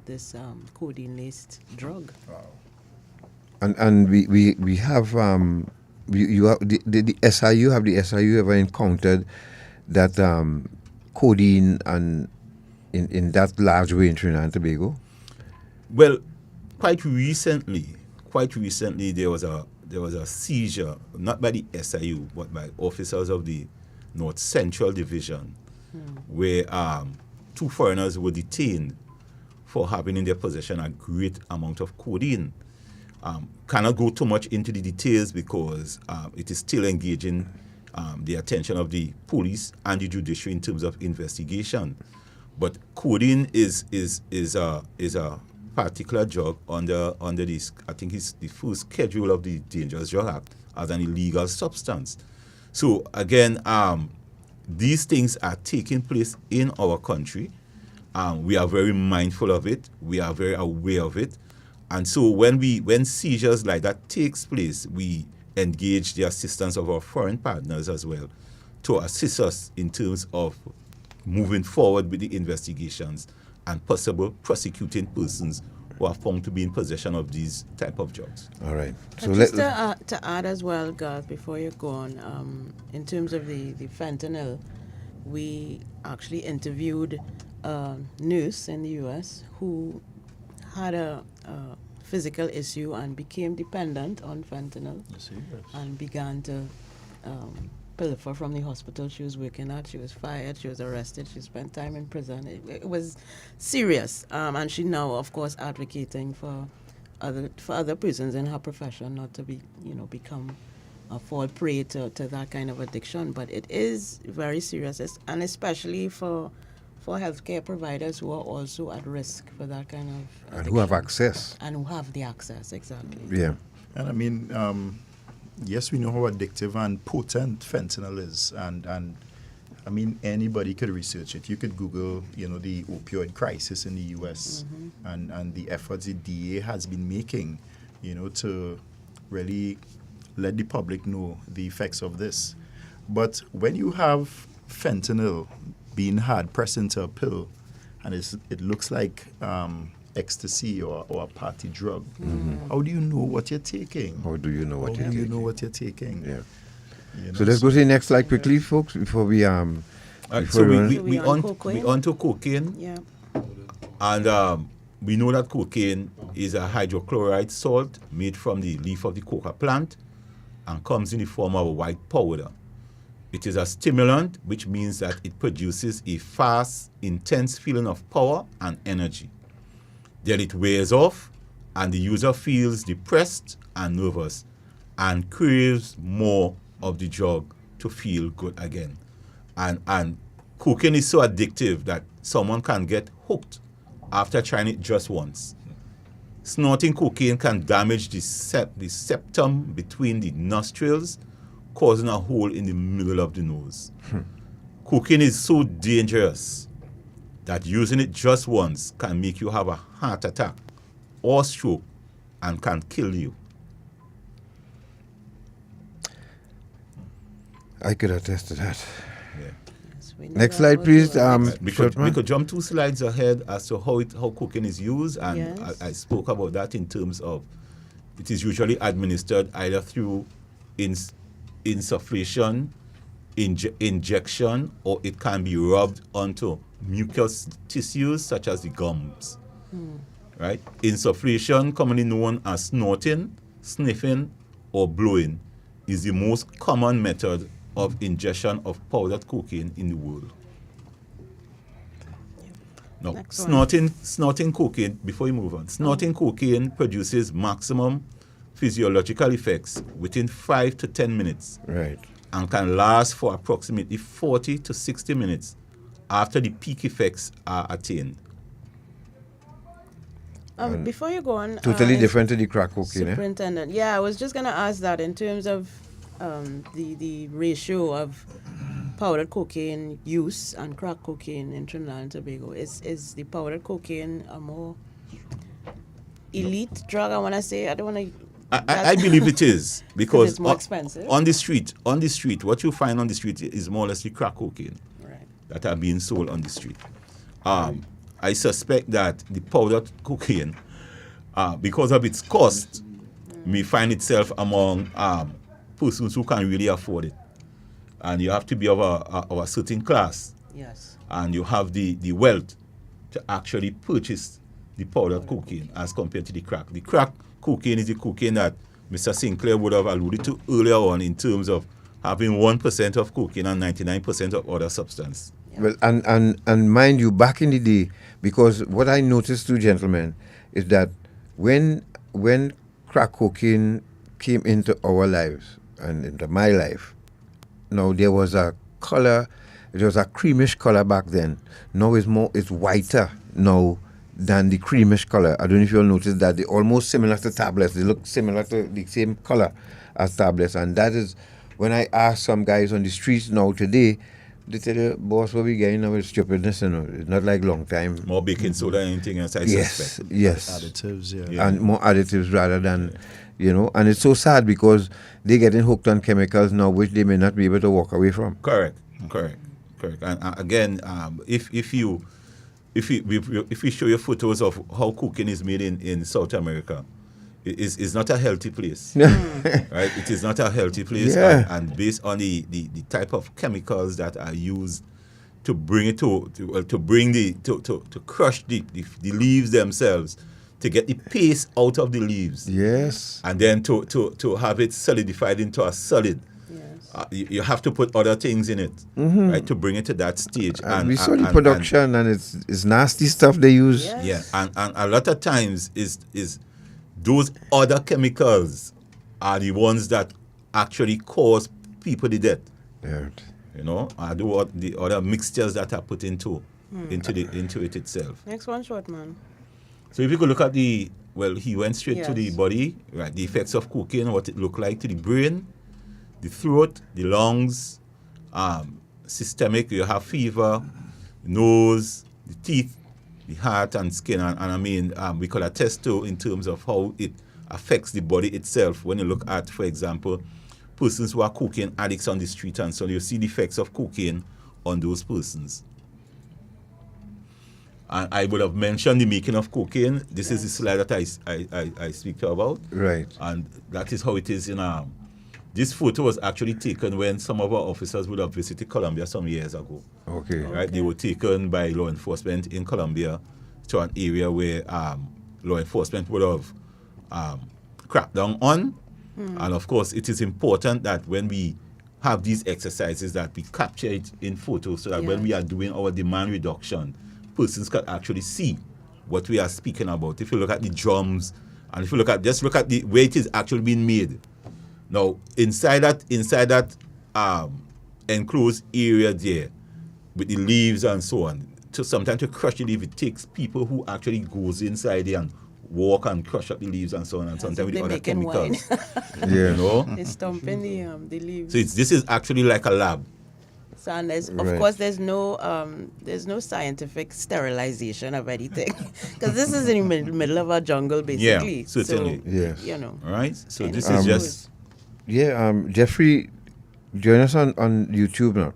this codeine-laced drug. Wow. And we have you have the SIU. Have the SIU ever encountered that codeine and in that large way in Trinidad and Tobago? Well, quite recently there was a seizure, not by the SIU but by officers of the North Central Division, where 2 foreigners were detained for having in their possession a great amount of codeine. Cannot go too much into the details because it is still engaging the attention of the police and the judiciary in terms of investigation. But codeine is a particular drug under this, I think it's the first schedule of the Dangerous Drug Act as an illegal substance. So again, these things are taking place in our country. We are very mindful of it. We are very aware of it. And so when seizures like that takes place, we engage the assistance of our foreign partners as well to assist us in terms of moving forward with the investigations and possible prosecuting persons who are found to be in possession of these type of drugs. All right. So just to add as well, Garth, before you go on, in terms of the fentanyl, we actually interviewed a nurse in the U.S. who had a physical issue and became dependent on fentanyl and began to pilfer from the hospital she was working at. She was fired, she was arrested, she spent time in prison. It was serious, and she now, of course, advocating for other persons in her profession not to become fall prey to that kind of addiction. But it is very serious, and especially for healthcare providers who are also at risk for that kind of addiction. And who have access. And who have the access, exactly. Yeah. And I mean, yes, we know how addictive and potent fentanyl is, and I mean, anybody could research it. You could Google, the opioid crisis in the U.S. and the efforts the DA has been making, to really let the public know the effects of this. But when you have fentanyl being pressed into a pill, and it looks like ecstasy or a party drug, how do you know what you're taking? How do you know what you're taking? How do you know what you're taking? Yeah. So let's go to the next slide quickly, folks, before we so we on to cocaine. Yeah. And we know that cocaine is a hydrochloride salt made from the leaf of the coca plant and comes in the form of a white powder. It is a stimulant, which means that it produces a fast, intense feeling of power and energy. Then it wears off, and the user feels depressed and nervous and craves more of the drug to feel good again. And cocaine is so addictive that someone can get hooked after trying it just once. Snorting cocaine can damage the septum between the nostrils, causing a hole in the middle of the nose. Cocaine is so dangerous that using it just once can make you have a heart attack or stroke and can kill you. I could attest to that. Yeah. Next slide, please. We could jump 2 slides ahead as to how cocaine is used, and yes. I spoke about that in terms of it is usually administered either through insufflation, injection, or it can be rubbed onto mucous tissues such as the gums. right? Insufflation, commonly known as snorting, sniffing, or blowing, is the most common method of ingestion of powdered cocaine in the world. Now, snorting cocaine, before you move on, snorting cocaine produces maximum physiological effects within 5 to 10 minutes. Right. And can last for approximately 40 to 60 minutes after the peak effects are attained. Before you go on, Totally different to the crack cocaine. Superintendent. Yeah, I was just going to ask that in terms of the ratio of powdered cocaine use and crack cocaine in Trinidad and Tobago. Is the powdered cocaine a more elite drug? I want to say. I don't want to. I believe it is because it's more expensive. On the street, what you find on the street is more or less the crack cocaine that are being sold on the street. I suspect that the powdered cocaine, because of its cost, may find itself among persons who can really afford it, and you have to be of a certain class. Yes. And you have the wealth to actually purchase the powdered cocaine as compared to the crack. The crack cocaine is the cocaine that Mr. Sinclair would have alluded to earlier on in terms of having 1% of cocaine and 99% of other substance. Well, and mind you, back in the day, because what I noticed too, gentlemen, is that when crack cocaine came into our lives and into my life, now there was a color, it was a creamish color back then. Now it's whiter now than the creamish color. I don't know if you'll notice that they're almost similar to tablets. They look similar to the same color as tablets. And that is when I ask some guys on the streets now today, they tell you, boss, what we getting now is stupidness, you know. It's not like long time. More baking soda than anything else, I suspect. Yes. Additives, And more additives rather than, you know. And it's so sad because they're getting hooked on chemicals now which they may not be able to walk away from. Correct. And again, if we show you photos of how cocaine is made in South America, it's not a healthy place. Right? It is not a healthy place. Yeah. And based on the type of chemicals that are used to bring it to crush the leaves themselves, to get the paste out of the leaves. Yes. And then to have it solidified into a solid. You have to put other things in it, right, to bring it to that stage. And we saw the production, and it's nasty stuff they use. Yes. Yeah, and a lot of times is those other chemicals are the ones that actually cause people the death. Yeah. You know, the other mixtures that are put into it itself. Next one, short man. So if you could look at he went straight to the body, right? The effects of cocaine, what it looked like to the brain, the throat, the lungs, systemic, you have fever, nose, the teeth, the heart and skin, and I mean, we could attest to in terms of how it affects the body itself. When you look at, for example, persons who are cocaine addicts on the street, and so you see the effects of cocaine on those persons. And I would have mentioned the making of cocaine. This is the slide that I speak to about. Right. And that is how it is in this photo was actually taken when some of our officers would have visited Colombia some years ago. Okay. Right. They were taken by law enforcement in Colombia to an area where law enforcement would have cracked down on. And of course, it is important that when we have these exercises that we capture it in photos, so that when we are doing our demand reduction, persons can actually see what we are speaking about. If you look at the drums, and if you look at the way it is actually being made. Now, inside that enclosed area there, with the leaves and so on, sometimes to crush the leaf, it takes people who actually goes inside there and walk and crush up the leaves and so on, and sometimes with the other chemicals. You know? They're stomping the leaves. So this is actually like a lab. So, and of course, there's no scientific sterilization of anything, because this is in the middle of a jungle, basically. Yeah, certainly. So, yes. You know. All right. So this is just. Yeah, Jeffrey, join us on YouTube now,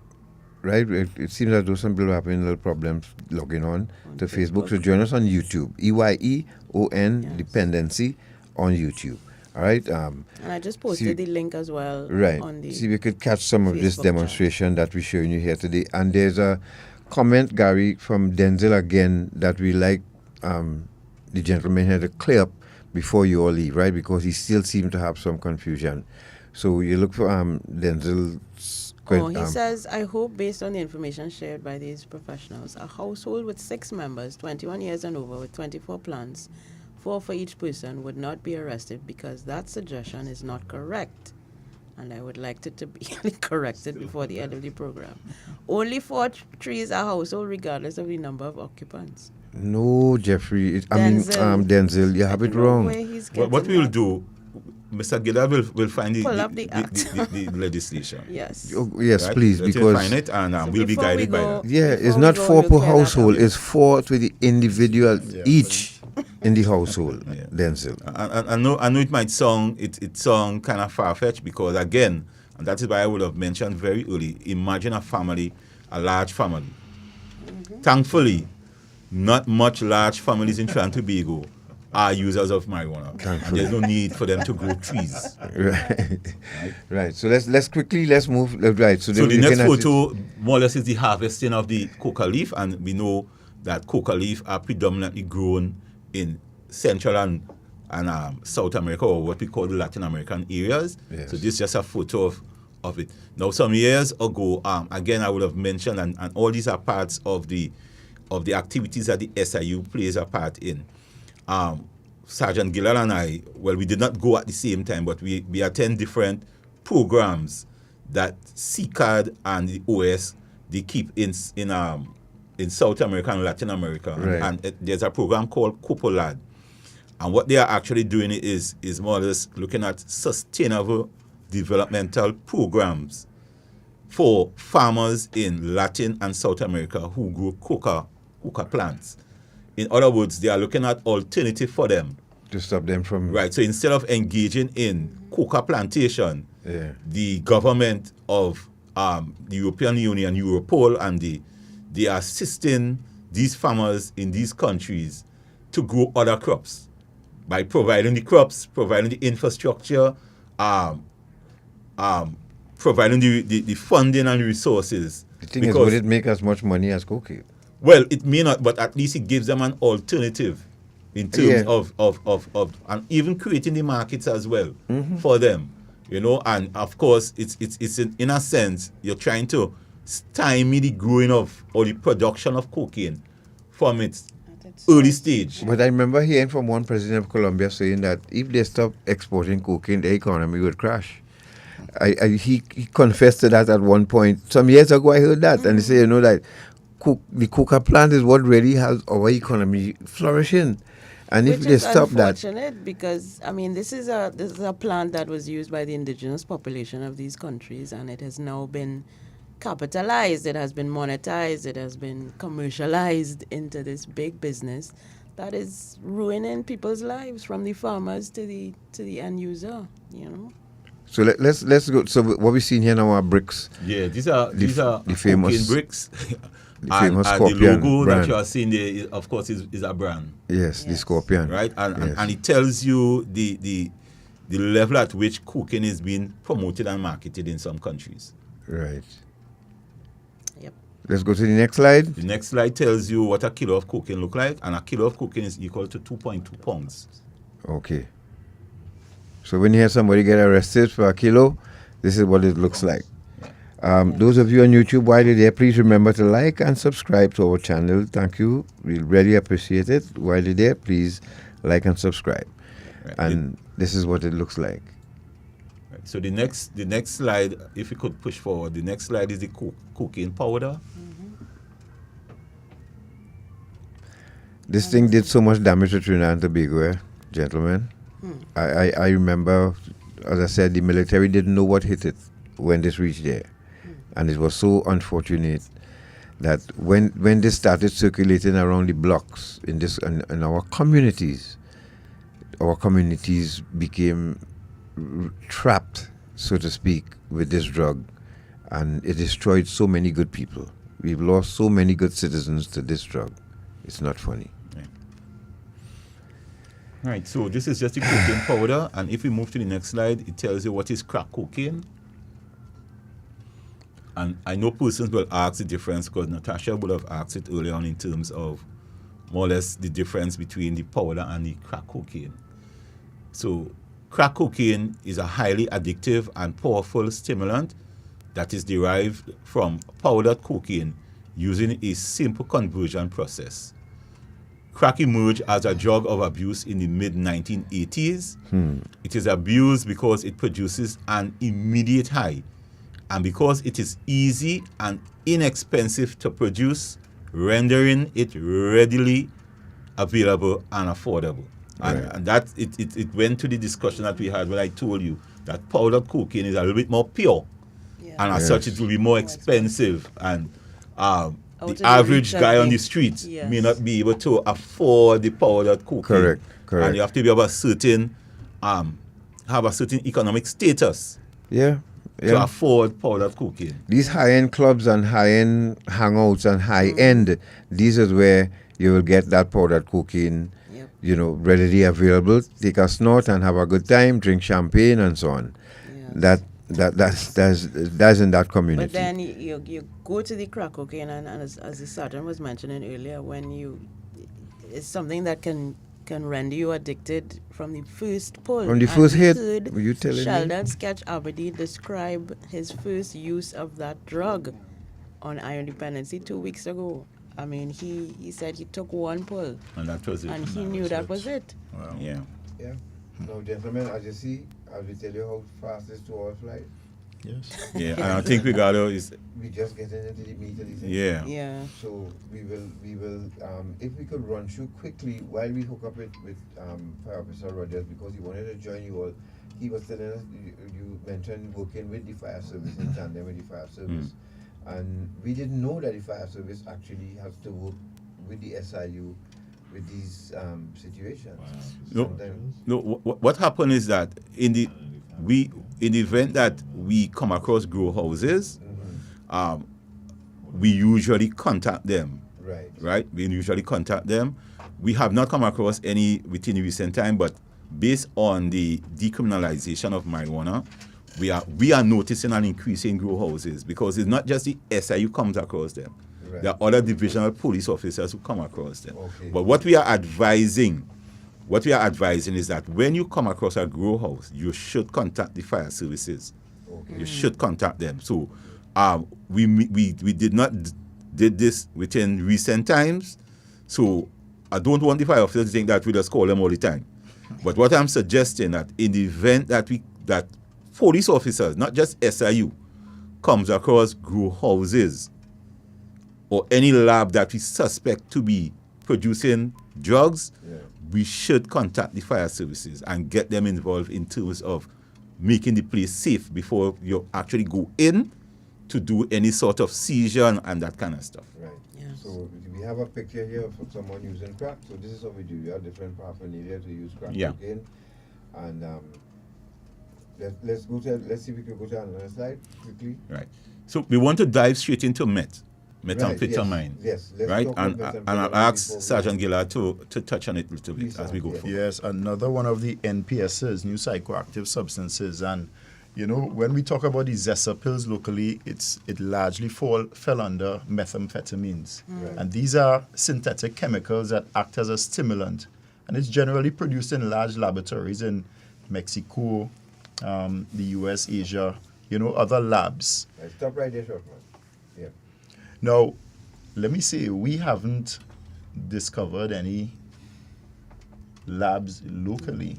right? It seems as though some people are having little problems logging on to Facebook. So join us on YouTube, EYEON Dependency on YouTube. All right. And I just posted the link as well. Right. On the see, we could catch some of this Facebook demonstration that we're showing you here today. And there's a comment, Gary, from Denzel again that we like the gentleman here to clear up before you all leave, right? Because he still seemed to have some confusion. So you look for Denzel. He says, I hope based on the information shared by these professionals, a household with 6 members, 21 years and over, with 24 plants, 4 for each person, would not be arrested because that suggestion is not correct. And I would like it to be corrected before the end of the program. Only 4 trees a household regardless of the number of occupants. No, Jeffrey. Denzel, you have it wrong. What we will do, Mr. Gillead will find the legislation. Yes. Yes, right? please, Let's because find it and we'll be guided by that. Yeah, it's not 4 per household. It's 4 to the individual each in the household. Denzel. I know it might sound kind of far-fetched because again, and that is why I would have mentioned very early. Imagine a family, a large family. Thankfully, not much large families in Trinidad and Tobago are users of marijuana. There's no need for them to grow trees. Right. So let's quickly move. Right. So the next photo more or less is the harvesting of the coca leaf, and we know that coca leaf are predominantly grown in Central and South America, or what we call the Latin American areas. Yes. So this is just a photo of it. Now, some years ago, again I would have mentioned, and all these are parts of the activities that the SIU plays a part in. Sergeant Gillead and I, well, we did not go at the same time, but we attend different programs that CCAD and the OS, they keep in South America and Latin America. Right. And there's a program called Gillead. And what they are actually doing is more or less looking at sustainable developmental programs for farmers in Latin and South America who grow coca plants. In other words, they are looking at alternative for them. To stop them from... Right, so instead of engaging in coca plantation, the government of the European Union, Europol, and they are assisting these farmers in these countries to grow other crops by providing the crops, providing the infrastructure, providing the funding and resources. The thing is, would it make as much money as cocaine? Well, it may not, but at least it gives them an alternative in terms of and even creating the markets as well for them, And of course, it's in a sense you're trying to stymie the growing of or the production of cocaine from its early stage. But I remember hearing from one president of Colombia saying that if they stop exporting cocaine, the economy would crash. He confessed to that at one point. Some years ago, I heard that, and he said, that the coca plant is what really has our economy flourishing. And if they stop that... Which is unfortunate because, this is a plant that was used by the indigenous population of these countries, and it has now been capitalized, it has been monetized, it has been commercialized into this big business that is ruining people's lives, from the farmers to the end user, So let's go. So what we're seeing here now are bricks. Yeah, these are the famous bricks. The famous Scorpion the logo brand. that you are seeing there, of course, is a brand. Yes, the Scorpion. Right, and it tells you the level at which cocaine is being promoted and marketed in some countries. Right. Yep. Let's go to the next slide. The next slide tells you what a kilo of cocaine look like, and a kilo of cocaine is equal to 2.2 pounds. Okay. So when you hear somebody get arrested for a kilo, this is what it looks like. Those of you on YouTube, while you're there, please remember to like and subscribe to our channel. Thank you. We really appreciate it. While you're there, please like and subscribe. Right. And this is what it looks like. Right. So the next slide, if you could push forward, the next slide is the cocaine powder. This thing did so much damage to Trinidad and Tobago, gentlemen. I remember, as I said, the military didn't know what hit it when this reached there. And it was so unfortunate that when this started circulating around the blocks in our communities became trapped, so to speak, with this drug. And it destroyed so many good people. We've lost so many good citizens to this drug. It's not funny. Right, so this is just the cocaine powder, and if we move to the next slide, it tells you what is crack cocaine. And I know persons will ask the difference because Natasha would have asked it earlier on in terms of more or less the difference between the powder and the crack cocaine. So crack cocaine is a highly addictive and powerful stimulant that is derived from powdered cocaine using a simple conversion process. Crack emerged as a drug of abuse in the mid-1980s. It is abused because it produces an immediate high, and because it is easy and inexpensive to produce, rendering it readily available and affordable. And that it went to the discussion that we had when I told you that powdered cocaine is a little bit more pure, and as such it will be more expensive, and the average guy on the street may not be able to afford the powdered cocaine. Correct. And you have to be of a certain have a certain economic status to afford powdered cocaine. These high-end clubs and high-end hangouts and high-end, these is where you will get that powdered cocaine, readily available. Take a snort and have a good time, drink champagne and so on. That's in that community. But then you go to the crack cocaine, and as the Sergeant was mentioning earlier, it's something that can render you addicted from the first pull. From the first hit, were you telling me? Sheldon Sketch Aberdeen described his first use of that drug on Iron Dependency 2 weeks ago. I mean, he said he took one pull. And that was it. And he knew that was it. Wow. Yeah. Now, gentlemen, as you see, I will tell you how fast this 2 hour flight. Yes. And I think we just getting into the meat of the thing. Yeah. So we will if we could run through quickly while we hook up with Fire Officer Rogers, because he wanted to join you all. He was telling us, you mentioned working with the fire service in tandem with the fire service. And we didn't know that the fire service actually has to work with the SIU with these situations. What happened is that in the event that we come across grow houses, we usually contact them. Right? We usually contact them. We have not come across any within recent time, but based on the decriminalization of marijuana, we are noticing an increase in grow houses, because it's not just the SIU comes across them. There are other divisional police officers who come across them. But what we are advising is that when you come across a grow house, you should contact the fire services. You should contact them. So we did not did this within recent times. So I don't want the fire officers to think that we just call them all the time. But what I'm suggesting, that in the event that police officers, not just SIU, comes across grow houses or any lab that we suspect to be producing drugs, we should contact the fire services and get them involved in terms of making the place safe before you actually go in to do any sort of seizure and that kind of stuff. Right. So we have a picture here of someone using crack. So this is what we do. We have different paraphernalia to use crack cocaine. And let's see if we can go to another slide quickly. Right. So we want to dive straight into methamphetamine. Yes. Right. And I'll ask Sergeant Gillead to touch on it a little bit as we go forward. Yes, another one of the NPSs, new psychoactive substances. And when we talk about the Zessa pills locally, it largely fell under methamphetamines. And these are synthetic chemicals that act as a stimulant. And it's generally produced in large laboratories in Mexico, the US, Asia, other labs. Stop right there, short man. Yeah. Now, let me say, we haven't discovered any labs locally,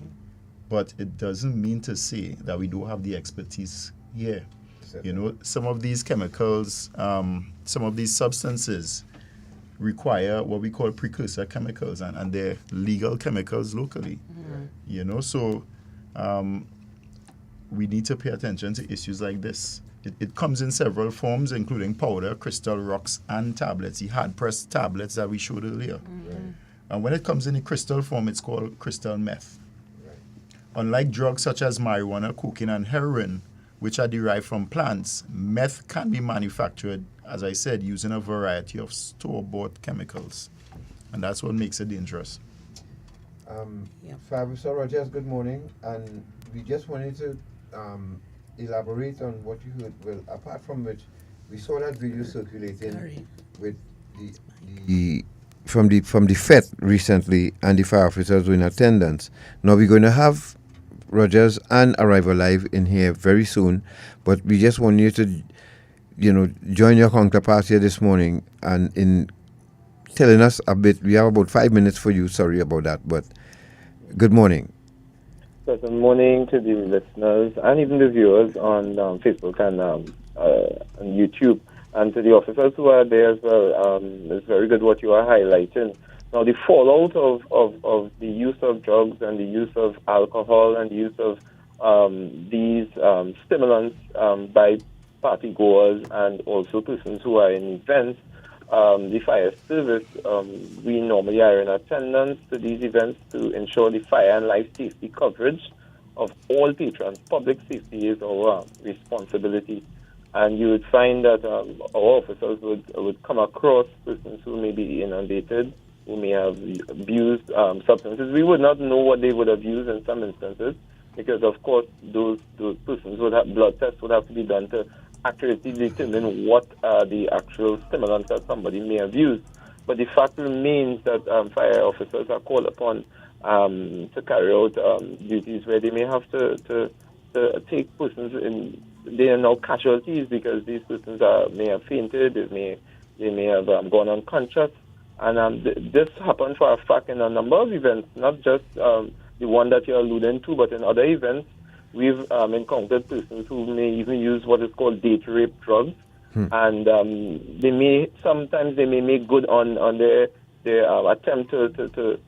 but it doesn't mean to say that we don't have the expertise here. Some of these chemicals, some of these substances require what we call precursor chemicals, and they're legal chemicals locally. So we need to pay attention to issues like this. It comes in several forms, including powder, crystal rocks, and tablets, the hard-pressed tablets that we showed earlier. And when it comes in the crystal form, it's called crystal meth. Unlike drugs such as marijuana, cocaine, and heroin, which are derived from plants, meth can be manufactured, as I said, using a variety of store-bought chemicals. And that's what makes it dangerous. Fabio Rogers, good morning. And we just wanted to elaborate on what you heard. Well, apart from which, we saw that video circulating with the from the FET recently, and the fire officers were in attendance. Now we're going to have Rogers and Arrival Live in here very soon, but we just want you to, join your counterparts here this morning and in telling us a bit. We have about 5 minutes for you. Sorry about that, but good morning. So good morning to the listeners and even the viewers on Facebook and YouTube, and to the officers who are there as well. It's very good what you are highlighting. Now, the fallout of the use of drugs and the use of alcohol and the use of these stimulants by party goers and also persons who are in events, the fire service, we normally are in attendance to these events to ensure the fire and life safety coverage of all patrons. Public safety is our responsibility. And you would find that our officers would come across persons who may be inundated, who may have abused substances. We would not know what they would have used in some instances because, of course, those persons would have blood tests would have to be done to accurately determine what are the actual stimulants that somebody may have used. But the fact remains that fire officers are called upon to carry out duties where they may have to take persons in. They are now casualties because these persons may have fainted, they may have gone unconscious, and this happened for a fact in a number of events, not just the one that you're alluding to, but in other events we've encountered persons who may even use what is called date rape drugs, and sometimes they may make good on their attempt to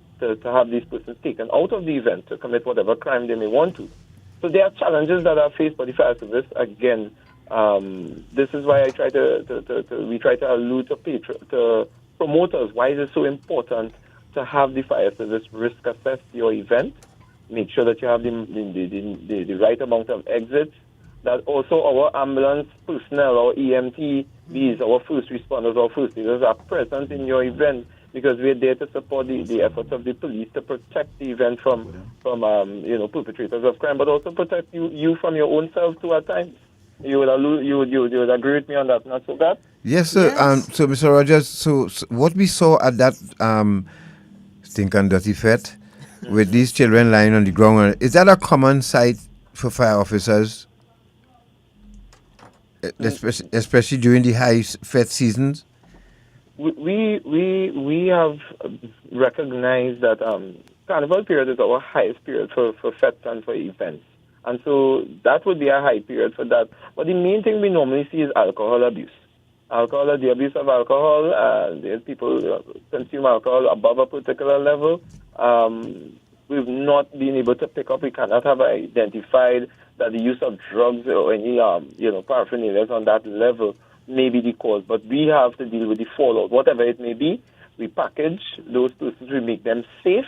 have these persons taken out of the event to commit whatever crime they may want to. So there are challenges that are faced by the fire service. Again, this is why I try we try to allude to promoters. Why is it so important to have the fire service risk assess your event, make sure that you have the right amount of exits, that also our ambulance personnel, our EMTs, our first responders, our first aiders are present in your event, because we're there to support the efforts of the police to protect the event from perpetrators of crime, but also protect you from your own self too at times. You would agree with me on that, not so bad? Yes, sir. Yes. So, Mr. Rogers, so what we saw at that Stink and Dirty Fete with these children lying on the ground, is that a common sight for fire officers, especially during the high fete seasons? We have recognized that Carnival period is our highest period for fetes and for events. And so that would be a high period for that. But the main thing we normally see is alcohol abuse. The abuse of alcohol, people consume alcohol above a particular level. We've not been able to pick up, we cannot have identified that the use of drugs or any paraphernalia on that level may be the cause, but we have to deal with the fallout. Whatever it may be, we package those persons, we make them safe,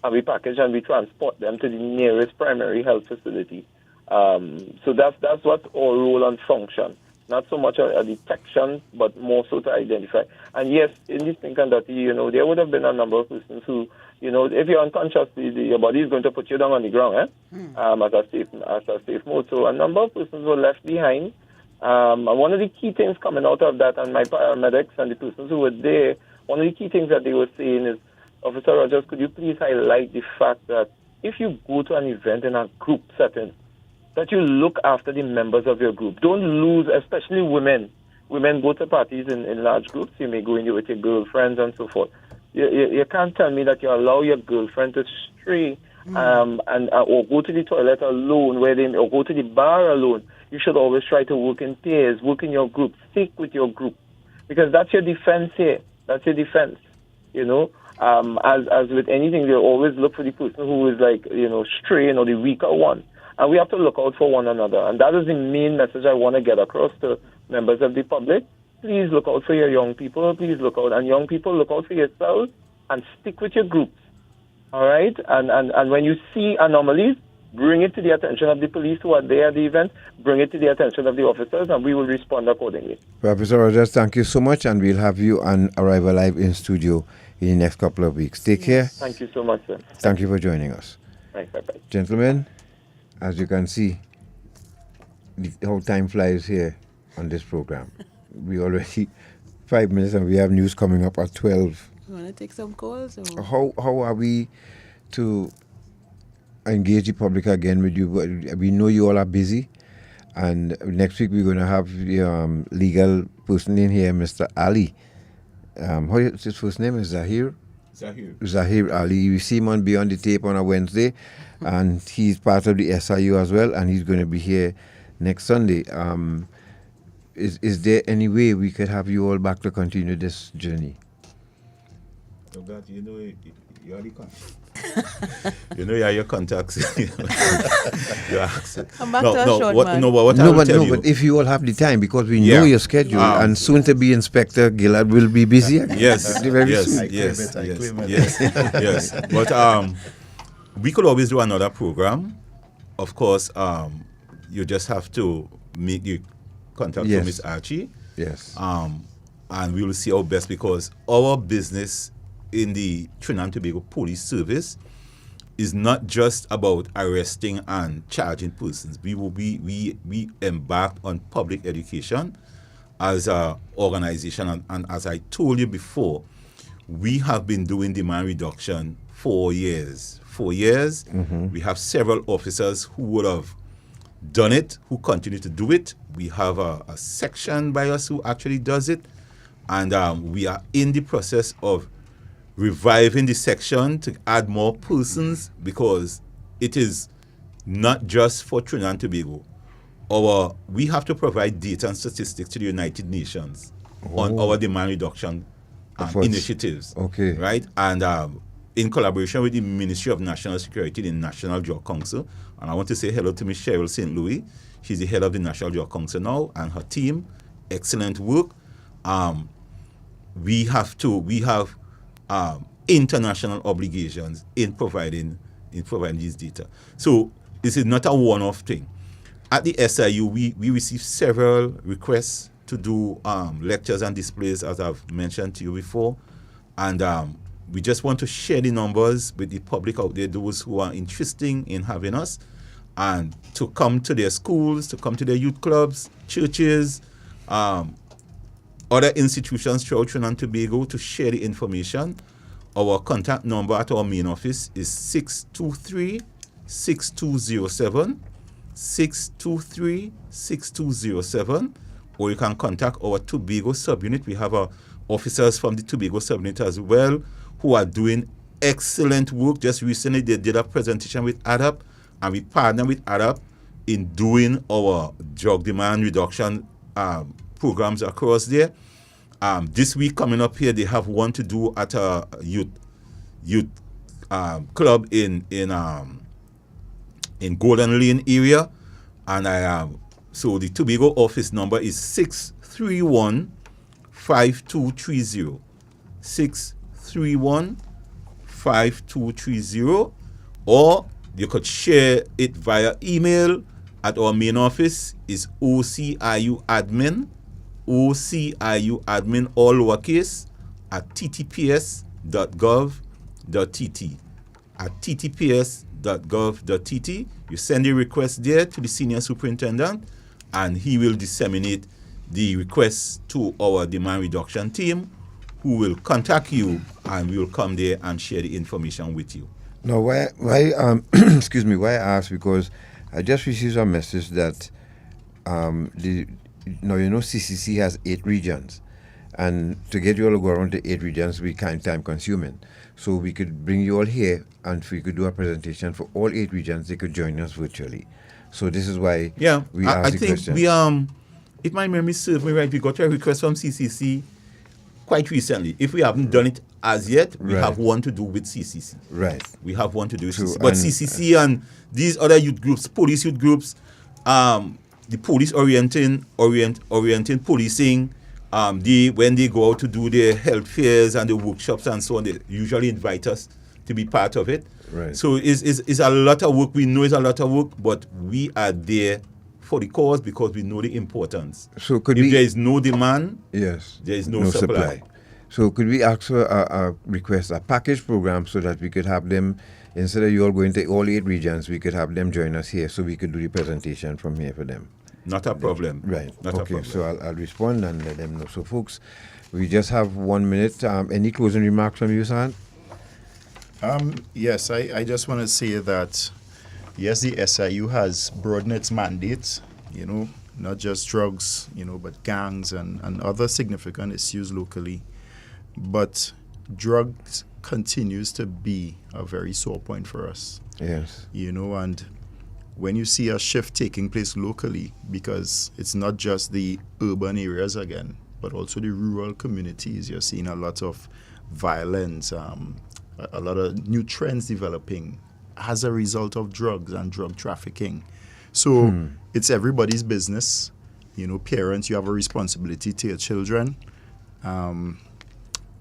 and we package and we transport them to the nearest primary health facility. So that's what's our role and function. Not so much a detection, but more so to identify. And yes, in this thing and that, there would have been a number of persons who, if you're unconscious, your body is going to put you down on the ground, as a safe mode. So a number of persons were left behind. And one of the key things coming out of that, and my paramedics and the persons who were there, one of the key things that they were saying is, Officer Rogers, could you please highlight the fact that if you go to an event in a group setting, that you look after the members of your group. Don't lose, especially women. Women go to parties in large groups. You may go in with your girlfriends and so forth. You can't tell me that you allow your girlfriend to stray or go to the toilet alone, or go to the bar alone. You should always try to work in pairs, work in your group, stick with your group, because that's your defense here. That's your defense. As with anything, you always look for the person who is straying or the weaker one. And we have to look out for one another. And that is the main message I want to get across to members of the public. Please look out for your young people. Please look out. And young people, look out for yourselves and stick with your groups. All right? And when you see anomalies, bring it to the attention of the police who are there at the event. Bring it to the attention of the officers, and we will respond accordingly. Professor Rogers, thank you so much. And we'll have you on Arrival Live in studio in the next couple of weeks. Take care. Thank you so much, sir. Thank you for joining us. Thanks. Bye-bye. Gentlemen, as you can see, how time flies here on this program. We already 5 minutes and we have news coming up at 12. You want to take some calls? Or? How are we to engage the public again with you? We know you all are busy, and next week we're going to have the legal person in here, Mr. Ali. How is his first name? Is Zahir Ali. You see him on Beyond the Tape on a Wednesday, and he's part of the SIU as well, and he's going to be here next Sunday. Is there any way we could have you all back to continue this journey? So that you know the contacts. You have your contacts. Come back to a short man. But if you all have the time, because we know your schedule, and soon to be Inspector Gillead will be busy again. Yes. But we could always do another program. Of course, you just have to make the contact with Miss Archie. Yes. And we will see our best, because our business in the Trinidad and Tobago Police Service is not just about arresting and charging persons. We embarked on public education as an organization, and as I told you before, we have been doing demand reduction 4 years. 4 years. Mm-hmm. We have several officers who would have done it, who continue to do it. We have a section by us who actually does it, and we are in the process of reviving the section to add more persons, because it is not just for Trinidad and Tobago. We have to provide data and statistics to the United Nations on our demand reduction initiatives. Okay. Right? And in collaboration with the Ministry of National Security, the National Drug Council, and I want to say hello to Ms. Cheryl St. Louis. She's the head of the National Drug Council now, and her team. Excellent work. We have international obligations in providing these data. So this is not a one-off thing. At the SIU, we receive several requests to do lectures and displays, as I've mentioned to you before, and we just want to share the numbers with the public out there, those who are interested in having us, and to come to their schools, to come to their youth clubs, churches, other institutions throughout Trinidad and Tobago to share the information. Our contact number at our main office is 623-6207, 623-6207, or you can contact our Tobago subunit. We have our officers from the Tobago subunit as well who are doing excellent work. Just recently they did a presentation with ADAP, and we partner with ADAP in doing our drug demand reduction programs across there. This week coming up here, they have one to do at a youth club in Golden Lane area, and so the Tobago office number is 631-5230, 631-5230, or you could share it via email at our main office is OCIUadmin, all lowercase, at ttps.gov.tt. At ttps.gov.tt, you send a request there to the senior superintendent, and he will disseminate the request to our demand reduction team, who will contact you, and we will come there and share the information with you. Now, why excuse me, why I ask, because I just received a message that CCC has 8 regions, and to get you all to go around the 8 regions will be kind of time consuming. So we could bring you all here, and if we could do a presentation for all 8 regions, they could join us virtually. So this is why we asked the question. I think if my memory serves me right, we got a request from CCC quite recently. If we haven't done it as yet, we have one to do with CCC. Right. We have one to do with CCC. But CCC and these other youth groups, police youth groups, the police orienting policing, when they go out to do their health fairs and the workshops and so on, they usually invite us to be part of it. Right. So it's a lot of work. We know it's a lot of work, but we are there for the cause because we know the importance. So if there is no demand, yes, there is no supply. So could we ask for a request, a package program, so that we could have them, instead of you all going to all 8 regions, we could have them join us here so we could do the presentation from here for them? Not a problem. Right. Not a problem. So I'll respond and let them know. So folks, We just have 1 minute. Any closing remarks from you, San? Yes, I just want to say that, yes, the SIU has broadened its mandate, not just drugs, but gangs and other significant issues locally. But drugs continues to be a very sore point for us. Yes. And when you see a shift taking place locally, because it's not just the urban areas again, but also the rural communities, you're seeing a lot of violence, a lot of new trends developing as a result of drugs and drug trafficking. So it's everybody's business. Parents, you have a responsibility to your children.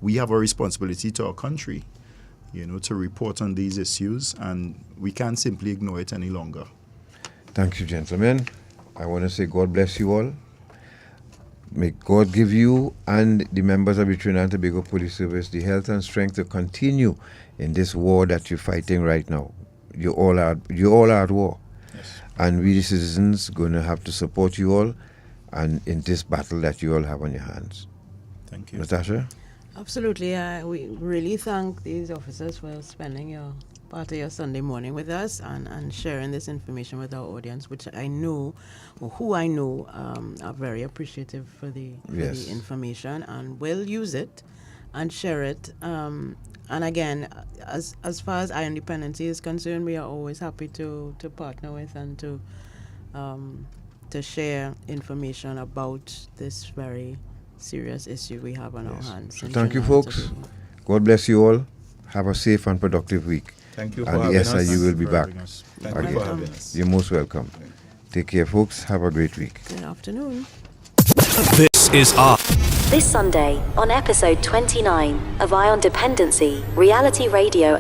We have a responsibility to our country, to report on these issues, and we can't simply ignore it any longer. Thank you, gentlemen. I want to say God bless you all. May God give you and the members of the Trinidad and Tobago Police Service the health and strength to continue in this war that you're fighting right now. You all are at war. Yes. And we, the citizens, going to have to support you all and in this battle that you all have on your hands. Thank you. Natasha? Absolutely. We really thank these officers for spending part of your Sunday morning with us and sharing this information with our audience, which I know, or who I know, are very appreciative for the information and will use it and share it. And again, as far as Iron Dependency is concerned, we are always happy to partner with and to share information about this very serious issue we have on our hands. So thank you, folks. God bless you all. Have a safe and productive week. Thank you for having us. And the SIU will be back. Thank you for having us. You're most welcome. Take care, folks. Have a great week. Good afternoon. This is our. This Sunday, on episode 29 of Ion Dependency, reality radio